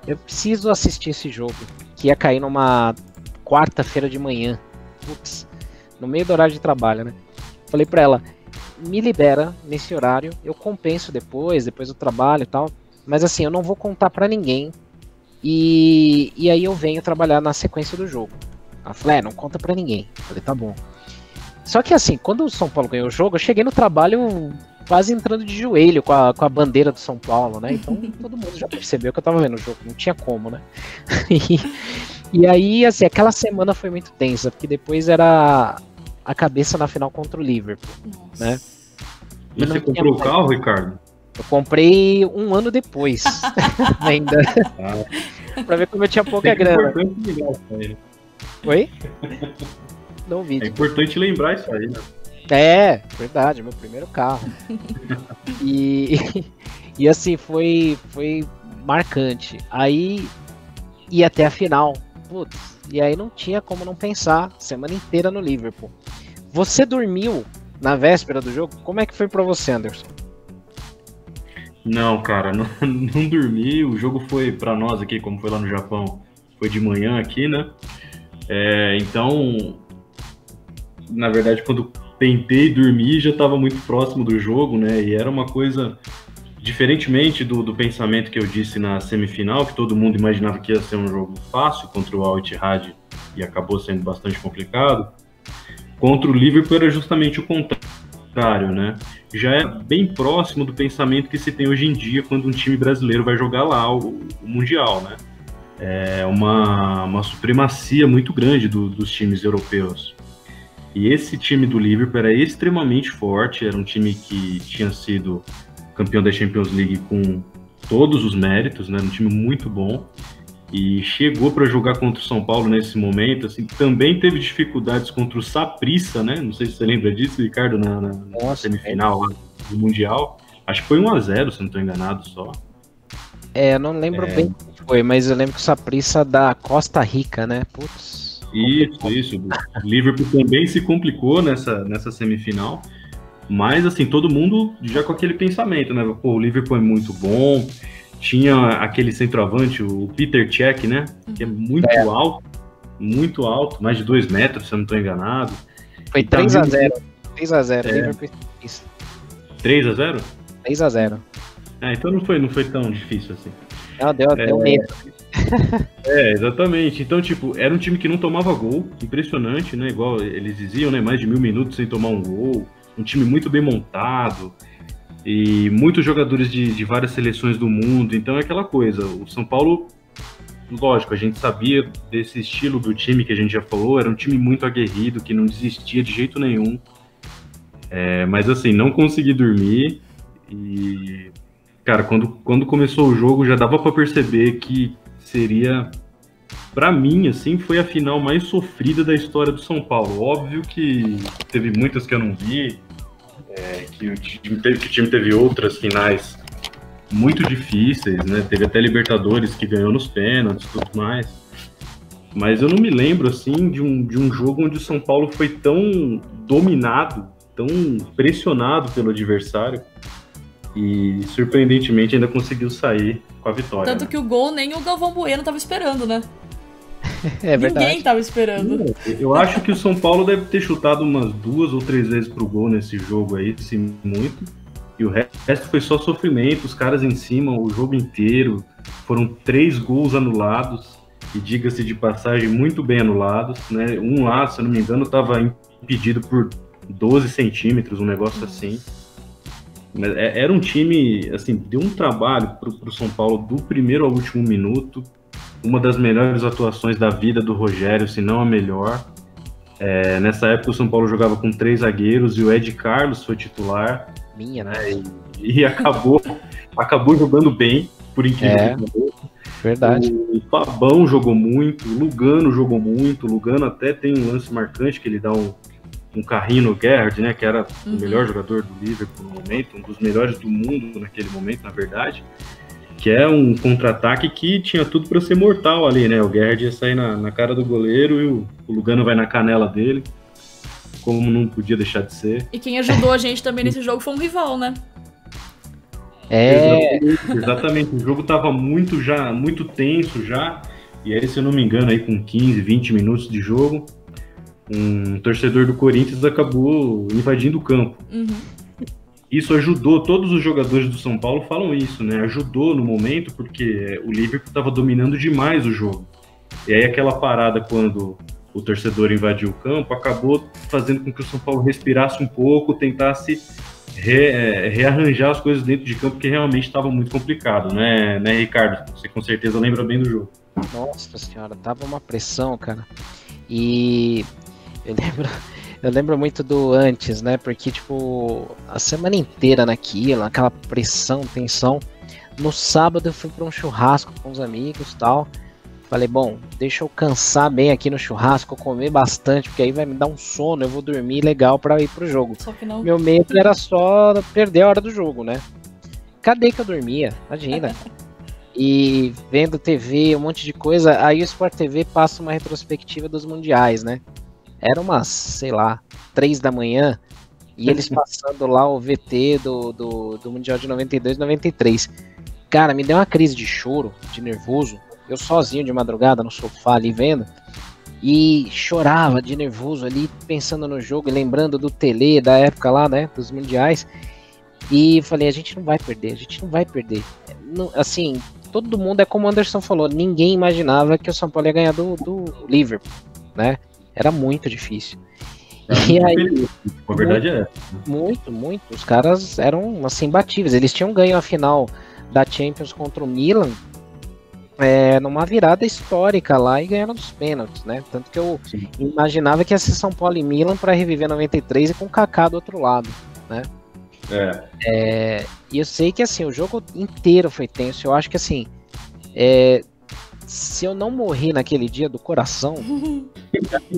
Eu preciso assistir esse jogo, que ia cair numa quarta-feira de manhã. Ups, no meio do horário de trabalho, né? Falei pra ela, me libera nesse horário, eu compenso depois do trabalho e tal, mas assim, eu não vou contar pra ninguém, e aí eu venho trabalhar na sequência do jogo. Ela falou, não conta pra ninguém. Falei, tá bom. Só que assim, quando o São Paulo ganhou o jogo, eu cheguei no trabalho quase entrando de joelho com a bandeira do São Paulo, né? Então todo mundo já percebeu que eu tava vendo o jogo, não tinha como, né? E aí, assim, aquela semana foi muito tensa, porque depois era a cabeça na final contra o Liverpool, né? E você comprou o carro, Ricardo? Eu comprei um ano depois, ainda. Pra ver como eu tinha pouca grana. Lembrar isso aí. Oi? Não vi. É importante lembrar isso aí, né? Verdade, meu primeiro carro. E assim, foi marcante. Aí ia até a final. Putz, e aí não tinha como não pensar semana inteira no Liverpool. Você dormiu na véspera do jogo? Como é que foi pra você, Anderson? Não, cara, não dormi. O jogo foi pra nós aqui, como foi lá no Japão, foi de manhã aqui, né? Então, na verdade, quando tentei dormir, já estava muito próximo do jogo, né? E era uma coisa, diferentemente do pensamento que eu disse na semifinal, que todo mundo imaginava que ia ser um jogo fácil contra o Al Ittihad e acabou sendo bastante complicado. Contra o Liverpool era justamente o contrário, né? Já é bem próximo do pensamento que se tem hoje em dia quando um time brasileiro vai jogar lá o Mundial, né? É uma supremacia muito grande dos times europeus. E esse time do Liverpool era extremamente forte, era um time que tinha sido campeão da Champions League com todos os méritos, né? Um time muito bom. E chegou para jogar contra o São Paulo nesse momento, assim, também teve dificuldades contra o Saprissa, né? Não sei se você lembra disso, Ricardo, na semifinal lá do Mundial. Acho que foi 1-0, se não estou enganado, só. Eu não lembro bem o que foi, mas eu lembro que o Saprissa da Costa Rica, né? Putz. Isso. O Liverpool também se complicou nessa semifinal, mas assim, todo mundo já com aquele pensamento, né? Pô, o Liverpool é muito bom. Tinha aquele centroavante, o Peter Cech, né? Que é muito alto, mais de 2 metros, se eu não estou enganado. Foi 3-0. 3-0, Liverpool. 3-0? 3-0. Então não foi tão difícil assim. Não, deu medo. Exatamente. Então, tipo, era um time que não tomava gol, impressionante, né? Igual eles diziam, né? Mais de 1000 minutos sem tomar um gol. Um time muito bem montado. E muitos jogadores de várias seleções do mundo. Então é aquela coisa, o São Paulo, lógico, a gente sabia desse estilo do time que a gente já falou, era um time muito aguerrido, que não desistia de jeito nenhum. Mas assim, não consegui dormir. E, cara, quando começou o jogo já dava para perceber que seria, para mim, assim, foi a final mais sofrida da história do São Paulo. Óbvio que teve muitas que eu não vi, que o time teve outras finais muito difíceis, né? Teve até Libertadores que ganhou nos pênaltis e tudo mais. Mas eu não me lembro, assim, de um jogo onde o São Paulo foi tão dominado, tão pressionado pelo adversário e, surpreendentemente, ainda conseguiu sair com a vitória. Tanto que o gol nem o Galvão Bueno tava esperando, né? Verdade. Ninguém tava esperando. Eu acho que o São Paulo deve ter chutado umas 2 ou 3 vezes pro gol nesse jogo aí, assim, muito. E o resto foi só sofrimento, os caras em cima o jogo inteiro. Foram 3 gols anulados, e diga-se de passagem, muito bem anulados, né? Um lá, se eu não me engano, estava impedido por 12 centímetros, um negócio assim. Era um time, assim, deu um trabalho pro São Paulo do primeiro ao último minuto. Uma das melhores atuações da vida do Rogério, se não a melhor. Nessa época o São Paulo jogava com 3 zagueiros e o Ed Carlos foi titular. E acabou jogando bem, por incrível que pareça. Verdade. O Fabão jogou muito, o Lugano jogou muito. O Lugano até tem um lance marcante que ele dá um carrinho no Gerrard, né, que era o melhor jogador do Liverpool no momento, um dos melhores do mundo naquele momento, na verdade. Que é um contra-ataque que tinha tudo para ser mortal ali, né? O Gerrard ia sair na cara do goleiro e o Lugano vai na canela dele, como não podia deixar de ser. E quem ajudou a gente também nesse jogo foi um rival, né? Exatamente. O jogo tava muito tenso já, e aí, se eu não me engano, aí com 15, 20 minutos de jogo, um torcedor do Corinthians acabou invadindo o campo. Isso ajudou, todos os jogadores do São Paulo falam isso, né? Ajudou no momento, porque o Liverpool estava dominando demais o jogo. E aí aquela parada quando o torcedor invadiu o campo acabou fazendo com que o São Paulo respirasse um pouco, tentasse rearranjar as coisas dentro de campo, porque realmente estava muito complicado, né, Ricardo? Você com certeza lembra bem do jogo. Nossa senhora, tava uma pressão, cara. E eu lembro muito do antes, né? Porque, tipo, a semana inteira naquela pressão, tensão. No sábado eu fui pra um churrasco com os amigos e tal. Falei, bom, deixa eu cansar bem aqui no churrasco, comer bastante, porque aí vai me dar um sono, eu vou dormir legal pra ir pro jogo. Só que não... Meu medo era só perder a hora do jogo, né? Cadê que eu dormia? Imagina. E vendo TV, um monte de coisa, aí o Sport TV passa uma retrospectiva dos mundiais, né? Era umas, sei lá, 3 da manhã, e eles passando lá o VT do Mundial de 92 e 93. Cara, me deu uma crise de choro, de nervoso. Eu sozinho de madrugada no sofá ali vendo, e chorava de nervoso ali, pensando no jogo e lembrando do Tele, da época lá, né, dos mundiais. E falei, a gente não vai perder. Não, assim, todo mundo, é como o Anderson falou, ninguém imaginava que o São Paulo ia ganhar do Liverpool, né? Era muito difícil. E aí, a verdade é muito. Os caras eram assim, imbatíveis. Eles tinham ganho a final da Champions contra o Milan, numa virada histórica lá, e ganharam dos pênaltis, né? Tanto que eu imaginava que ia ser São Paulo e Milan para reviver 93 e com o Kaká do outro lado, né? E eu sei que assim, o jogo inteiro foi tenso. Eu acho que assim, se eu não morrer naquele dia do coração,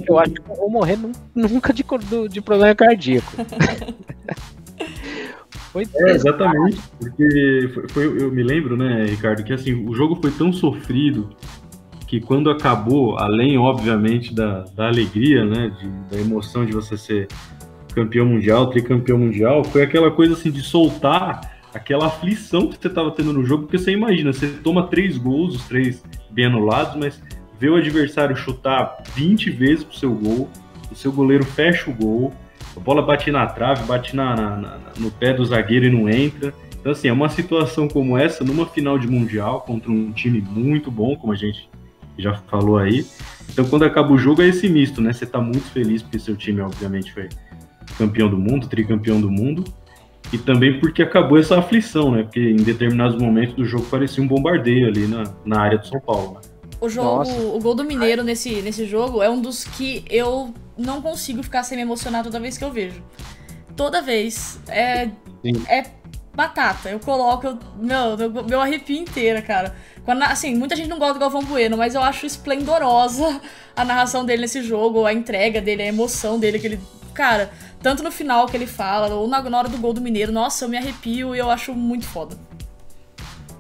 eu acho que eu vou morrer nunca de problema cardíaco. Exatamente, porque eu me lembro, né, Ricardo, que assim, o jogo foi tão sofrido que quando acabou, além, obviamente, da alegria, né, da emoção de você ser campeão mundial, tricampeão mundial, foi aquela coisa assim de soltar aquela aflição que você estava tendo no jogo, porque você imagina, você toma 3 gols, os 3 bem anulados, mas vê o adversário chutar 20 vezes pro seu gol, o seu goleiro fecha o gol, a bola bate na trave, bate no pé do zagueiro e não entra. Então, assim, é uma situação como essa, numa final de Mundial, contra um time muito bom, como a gente já falou aí. Então, quando acaba o jogo, é esse misto, né? Você tá muito feliz porque seu time, obviamente, foi campeão do mundo, tricampeão do mundo, e também porque acabou essa aflição, né? Porque em determinados momentos do jogo parecia um bombardeio ali na área do São Paulo, né? O gol do Mineiro nesse jogo é um dos que eu não consigo ficar sem me emocionar toda vez que eu vejo. Toda vez. É batata. Eu coloco meu arrepio inteira, cara. Assim, muita gente não gosta do Galvão Bueno, mas eu acho esplendorosa a narração dele nesse jogo, a entrega dele, a emoção dele, que ele... Cara, tanto no final que ele fala, ou na hora do gol do Mineiro, nossa, eu me arrepio e eu acho muito foda.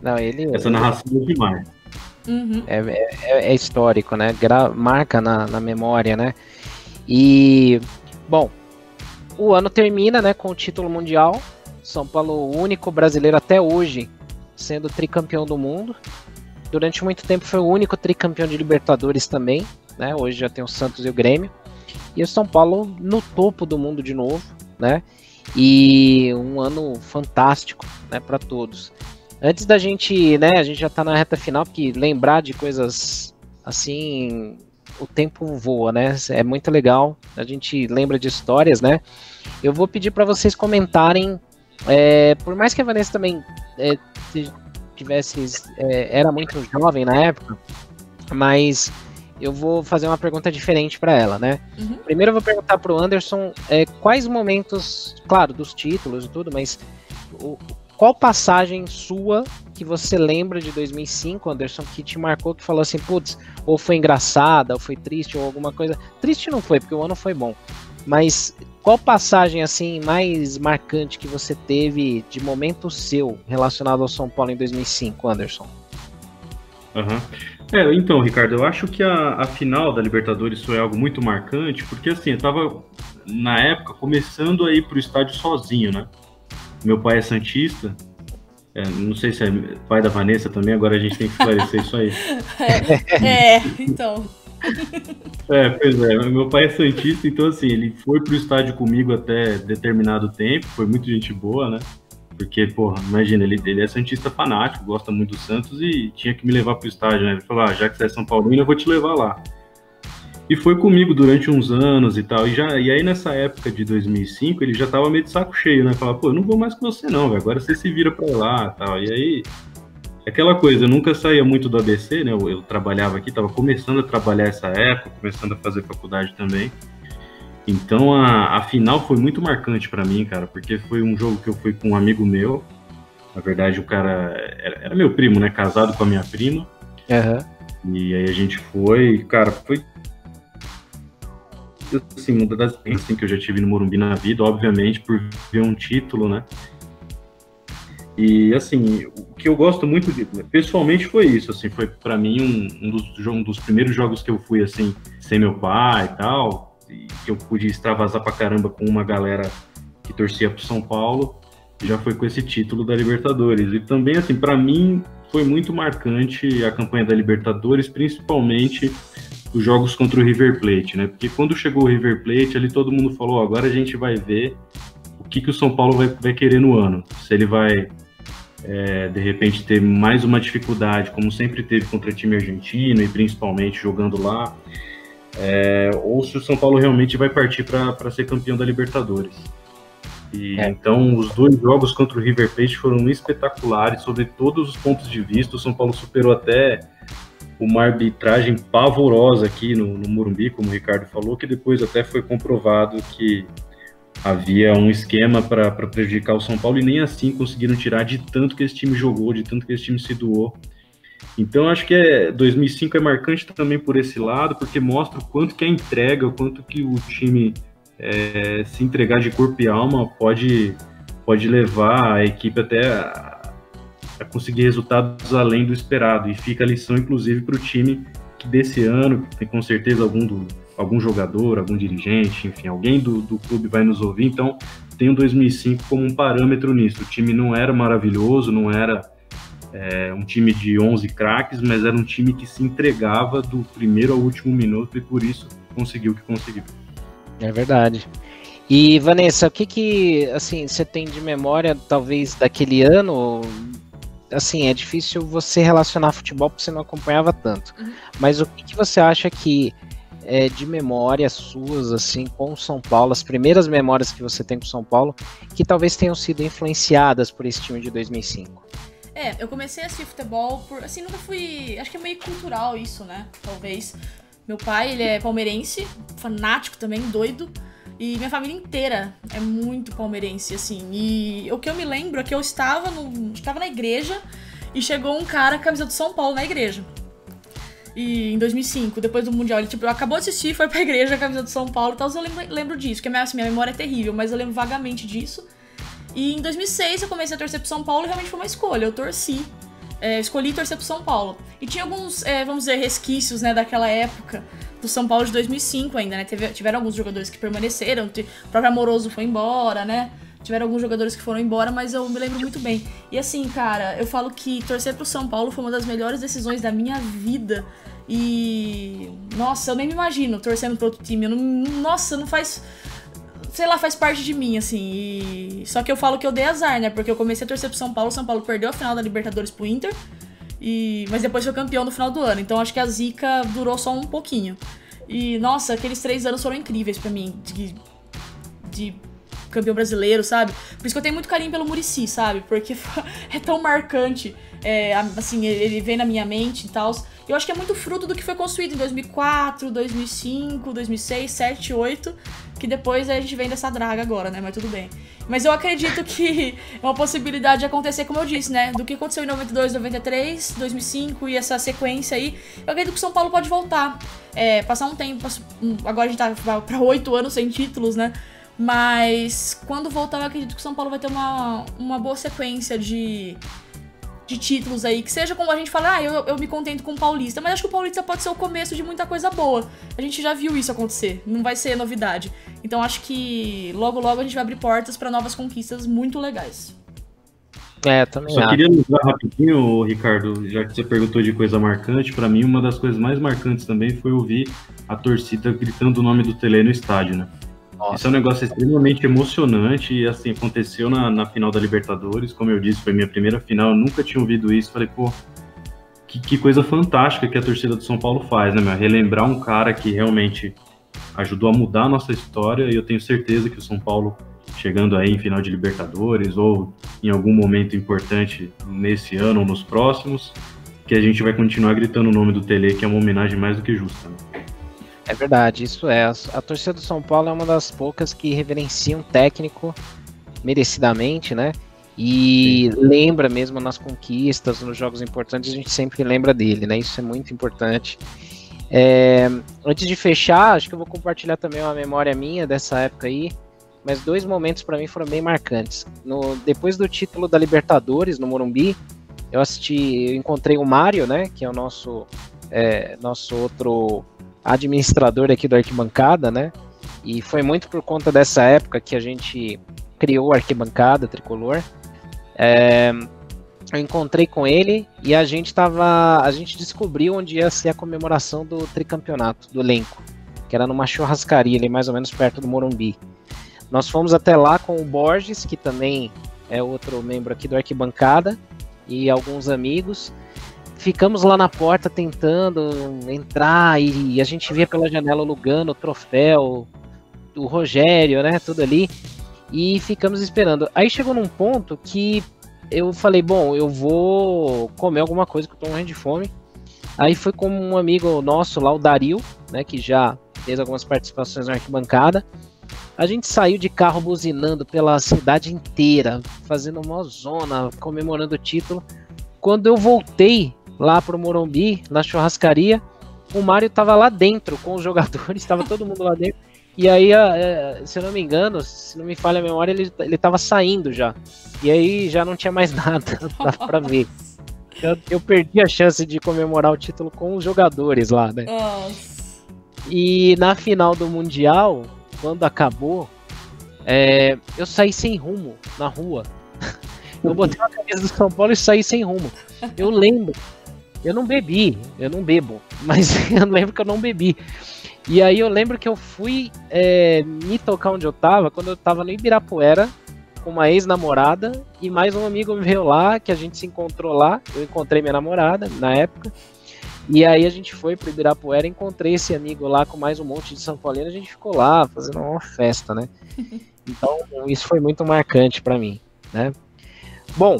Não, essa narração é demais. Uhum. É histórico, né? Marca na memória, né? E, bom, o ano termina, né, com o título mundial. São Paulo, o único brasileiro até hoje sendo tricampeão do mundo. Durante muito tempo foi o único tricampeão de Libertadores também, né? Hoje já tem o Santos e o Grêmio. E o São Paulo no topo do mundo de novo, né? E um ano fantástico, né, para todos. Antes da gente, né, a gente já tá na reta final, porque lembrar de coisas assim, o tempo voa, né? É muito legal, a gente lembra de histórias, né? Eu vou pedir para vocês comentarem, por mais que a Vanessa também era muito jovem na época, mas eu vou fazer uma pergunta diferente para ela, né? Uhum. Primeiro eu vou perguntar pro Anderson quais momentos, claro, dos títulos e tudo, mas qual passagem sua que você lembra de 2005, Anderson, que te marcou, que falou assim, putz, ou foi engraçada, ou foi triste, ou alguma coisa... Triste não foi, porque o ano foi bom. Mas qual passagem, assim, mais marcante que você teve de momento seu relacionado ao São Paulo em 2005, Anderson? Então, Ricardo, eu acho que a final da Libertadores foi algo muito marcante, porque assim, eu tava, na época, começando a ir pro estádio sozinho, né? Meu pai é santista, não sei se é pai da Vanessa também, agora a gente tem que esclarecer isso aí. Então. Pois é, meu pai é santista, então assim, ele foi pro estádio comigo até determinado tempo, foi muito gente boa, né? Porque, porra, imagina, ele é santista fanático, gosta muito do Santos e tinha que me levar pro estádio, né? Ele falou, já que você é São Paulino, eu vou te levar lá. E foi comigo durante uns anos e tal. E aí, nessa época de 2005, ele já tava meio de saco cheio, né? Falava, pô, eu não vou mais com você não, velho. Agora você se vira pra lá e tal. E aí, aquela coisa, eu nunca saía muito do ABC, né? Eu trabalhava aqui, tava começando a trabalhar essa época, começando a fazer faculdade também. Então, a final foi muito marcante pra mim, cara, porque foi um jogo que eu fui com um amigo meu. Na verdade, o cara era meu primo, né? Casado com a minha prima. Uhum. E aí a gente foi, cara, foi assim, uma das experiências que eu já tive no Morumbi na vida, obviamente, por ver um título, né? E, assim, o que eu gosto muito, pessoalmente, foi isso, assim, foi para mim um dos primeiros jogos que eu fui, assim, sem meu pai e tal, e que eu pude extravasar pra caramba com uma galera que torcia pro São Paulo, já foi com esse título da Libertadores. E também, assim, para mim, foi muito marcante a campanha da Libertadores, principalmente os jogos contra o River Plate, né? Porque quando chegou o River Plate, ali todo mundo falou, agora a gente vai ver o que o São Paulo vai querer no ano. Se ele vai, de repente, ter mais uma dificuldade, como sempre teve contra o time argentino, e principalmente jogando lá, ou se o São Paulo realmente vai partir para ser campeão da Libertadores. Então, os 2 jogos contra o River Plate foram espetaculares, sobre todos os pontos de vista. O São Paulo superou até uma arbitragem pavorosa aqui no Morumbi, como o Ricardo falou, que depois até foi comprovado que havia um esquema para prejudicar o São Paulo, e nem assim conseguiram tirar, de tanto que esse time jogou, de tanto que esse time se doou. Então, acho que 2005 é marcante também por esse lado, porque mostra o quanto que a entrega, o quanto que o time se entregar de corpo e alma pode levar a equipe até a conseguir resultados além do esperado. E fica a lição, inclusive, para o time que desse ano, tem com certeza algum jogador, algum dirigente, enfim, alguém do clube vai nos ouvir. Então, tem o 2005 como um parâmetro nisso. O time não era maravilhoso, não era um time de 11 craques, mas era um time que se entregava do primeiro ao último minuto, e por isso conseguiu o que conseguiu. É verdade. E, Vanessa, o que assim, você tem de memória, talvez, daquele ano? Assim, é difícil você relacionar futebol porque você não acompanhava tanto. Mas o que você acha que de memórias suas, assim, com o São Paulo, as primeiras memórias que você tem com o São Paulo, que talvez tenham sido influenciadas por esse time de 2005? Eu comecei a assistir futebol assim, nunca fui... Acho que é meio cultural isso, né? Talvez. Meu pai, ele é palmeirense, fanático também, doido. E minha família inteira é muito palmeirense, assim. E o que eu me lembro é que eu estava na igreja e chegou um cara com a camisa do São Paulo na igreja. E em 2005, depois do Mundial, ele acabou de assistir, foi pra igreja com a camisa do São Paulo e tal. Eu lembro disso, porque minha memória é terrível, mas eu lembro vagamente disso. E em 2006 eu comecei a torcer pro São Paulo e realmente foi uma escolha. Eu escolhi torcer pro São Paulo. E tinha alguns, vamos dizer, resquícios, né, daquela época do São Paulo de 2005 ainda, né? Tiveram alguns jogadores que permaneceram, o próprio Amoroso foi embora, né? Tiveram alguns jogadores que foram embora, mas eu me lembro muito bem. E assim, cara, eu falo que torcer pro São Paulo foi uma das melhores decisões da minha vida. E... nossa, eu nem me imagino torcendo pro outro time. Não faz... sei lá, faz parte de mim, assim. Só que eu falo que eu dei azar, né? Porque eu comecei a torcer pro São Paulo, o São Paulo perdeu a final da Libertadores pro Inter, mas depois foi campeão no final do ano. Então acho que a zica durou só um pouquinho. E, nossa, aqueles 3 anos foram incríveis pra mim, de campeão brasileiro, sabe? Por isso que eu tenho muito carinho pelo Muricy, sabe? Porque é tão marcante, assim, ele vem na minha mente e tal. Eu acho que é muito fruto do que foi construído em 2004, 2005, 2006, 2007, 2008, que depois a gente vem dessa draga agora, né? Mas tudo bem. Mas eu acredito que é uma possibilidade de acontecer, como eu disse, né? Do que aconteceu em 92, 93, 2005 e essa sequência aí, eu acredito que o São Paulo pode voltar. Passar um tempo, agora a gente tá pra 8 anos sem títulos, né? Mas quando voltar, eu acredito que o São Paulo vai ter uma boa sequência de títulos aí, que seja como a gente fala, eu me contento com o Paulista, mas acho que o Paulista pode ser o começo de muita coisa boa. A gente já viu isso acontecer, não vai ser novidade. Então acho que logo logo a gente vai abrir portas para novas conquistas muito legais. Também. Só queria lembrar rapidinho, Ricardo, já que você perguntou de coisa marcante, para mim uma das coisas mais marcantes também foi ouvir a torcida gritando o nome do Tele no estádio, né? Nossa. Isso é um negócio extremamente emocionante e, assim, aconteceu na final da Libertadores, como eu disse, foi minha primeira final, eu nunca tinha ouvido isso, falei, pô, que coisa fantástica que a torcida do São Paulo faz, né, meu? Relembrar um cara que realmente ajudou a mudar a nossa história, e eu tenho certeza que o São Paulo, chegando aí em final de Libertadores, ou em algum momento importante nesse ano ou nos próximos, que a gente vai continuar gritando o nome do Tele, que é uma homenagem mais do que justa, né? É verdade, isso é. A torcida do São Paulo é uma das poucas que reverencia um técnico merecidamente, né? e lembra mesmo nas conquistas, nos jogos importantes, a gente sempre lembra dele, né? Isso é muito importante. Antes de fechar, acho que eu vou compartilhar também uma memória minha dessa época aí, mas 2 momentos para mim foram bem marcantes. Depois do título da Libertadores no Morumbi, eu encontrei o Mário, né, que é o nosso outro administrador aqui do Arquibancada, né, e foi muito por conta dessa época que a gente criou a Arquibancada Tricolor. Eu encontrei com ele e a gente descobriu onde ia ser a comemoração do tricampeonato, do elenco, que era numa churrascaria ali, mais ou menos perto do Morumbi. Nós fomos até lá com o Borges, que também é outro membro aqui do Arquibancada, e alguns amigos. Ficamos lá na porta tentando entrar e a gente via pela janela o Lugano, o troféu, o Rogério, né, tudo ali, e ficamos esperando. Aí chegou num ponto que eu falei, bom, eu vou comer alguma coisa, que eu tô morrendo de fome. Aí fui com um amigo nosso lá, o Dario, né, que já fez algumas participações na Arquibancada. A gente saiu de carro buzinando pela cidade inteira, fazendo uma zona, comemorando o título. Quando eu voltei lá pro Morumbi, na churrascaria, o Mário tava lá dentro com os jogadores, estava todo mundo lá dentro. E aí, se eu não me engano, se não me falha a memória, ele tava saindo já. E aí já não tinha mais nada pra ver. Eu perdi a chance de comemorar o título com os jogadores lá, né? E na final do Mundial, quando acabou, eu saí sem rumo na rua. Eu botei a camisa do São Paulo e saí sem rumo. Eu lembro, eu não bebo, mas eu lembro que eu não bebi. E aí eu lembro que eu fui me tocar onde eu tava, quando eu tava no Ibirapuera, com uma ex-namorada, e mais um amigo veio lá, que a gente se encontrou lá. Eu encontrei minha namorada na época. E aí a gente foi pro Ibirapuera, encontrei esse amigo lá com mais um monte de São Paulino, a gente ficou lá fazendo uma festa, né? Então isso foi muito marcante para mim, né? Bom,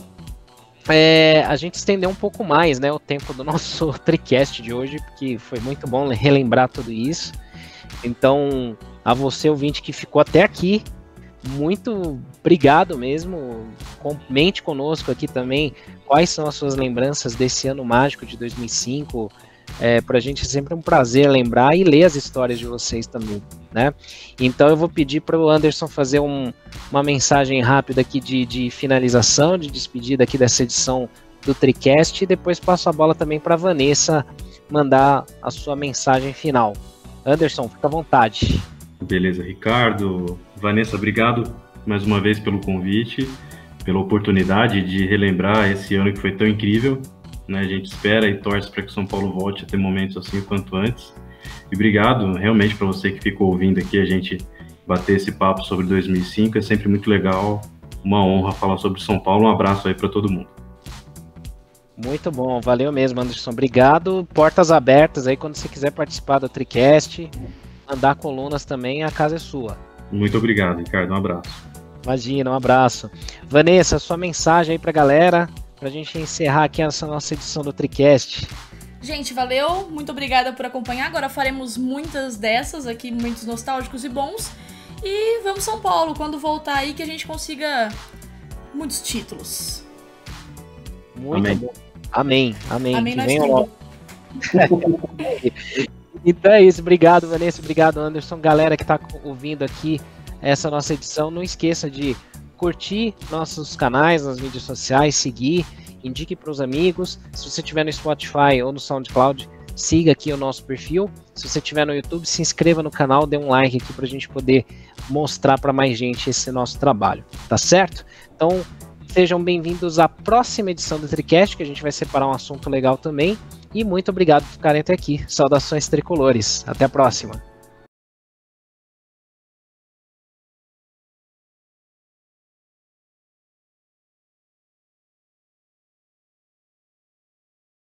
a gente estendeu um pouco mais, né, o tempo do nosso TriCast de hoje, porque foi muito bom relembrar tudo isso. Então, a você, ouvinte, que ficou até aqui, muito obrigado mesmo. Comente conosco aqui também quais são as suas lembranças desse ano mágico de 2005. Pra gente é sempre um prazer lembrar e ler as histórias de vocês também, né? Então eu vou pedir para o Anderson fazer uma mensagem rápida aqui de finalização, de despedida aqui dessa edição do TriCast, e depois passo a bola também para a Vanessa mandar a sua mensagem final. Anderson, fica à vontade. Beleza, Ricardo. Vanessa, obrigado mais uma vez pelo convite, pela oportunidade de relembrar esse ano que foi tão incrível, né? A gente espera e torce para que o São Paulo volte a ter momentos assim o quanto antes. E obrigado realmente para você que ficou ouvindo aqui a gente bater esse papo sobre 2005. É sempre muito legal, uma honra falar sobre São Paulo. Um abraço aí para todo mundo. Muito bom, valeu mesmo, Anderson. Obrigado. Portas abertas aí quando você quiser participar do TriCast, mandar colunas também, a casa é sua. Muito obrigado, Ricardo. Um abraço. Imagina, um abraço. Vanessa, sua mensagem aí pra galera, pra gente encerrar aqui essa nossa edição do TriCast. Gente, valeu, muito obrigada por acompanhar. Agora faremos muitas dessas aqui, momentos nostálgicos e bons. E vamos São Paulo, quando voltar aí que a gente consiga muitos títulos. Muito Amém. Bom. Amém. Amém, nós tudo. Então é isso, obrigado Vanessa, obrigado Anderson, galera que tá ouvindo aqui essa nossa edição, não esqueça de curtir nossos canais nas mídias sociais, seguir, indique para os amigos. Se você estiver no Spotify ou no SoundCloud, siga aqui o nosso perfil. Se você estiver no YouTube, se inscreva no canal, dê um like aqui para a gente poder mostrar para mais gente esse nosso trabalho, tá certo? Então, sejam bem-vindos à próxima edição do TriCast, que a gente vai separar um assunto legal também. E muito obrigado por ficarem até aqui. Saudações tricolores. Até a próxima.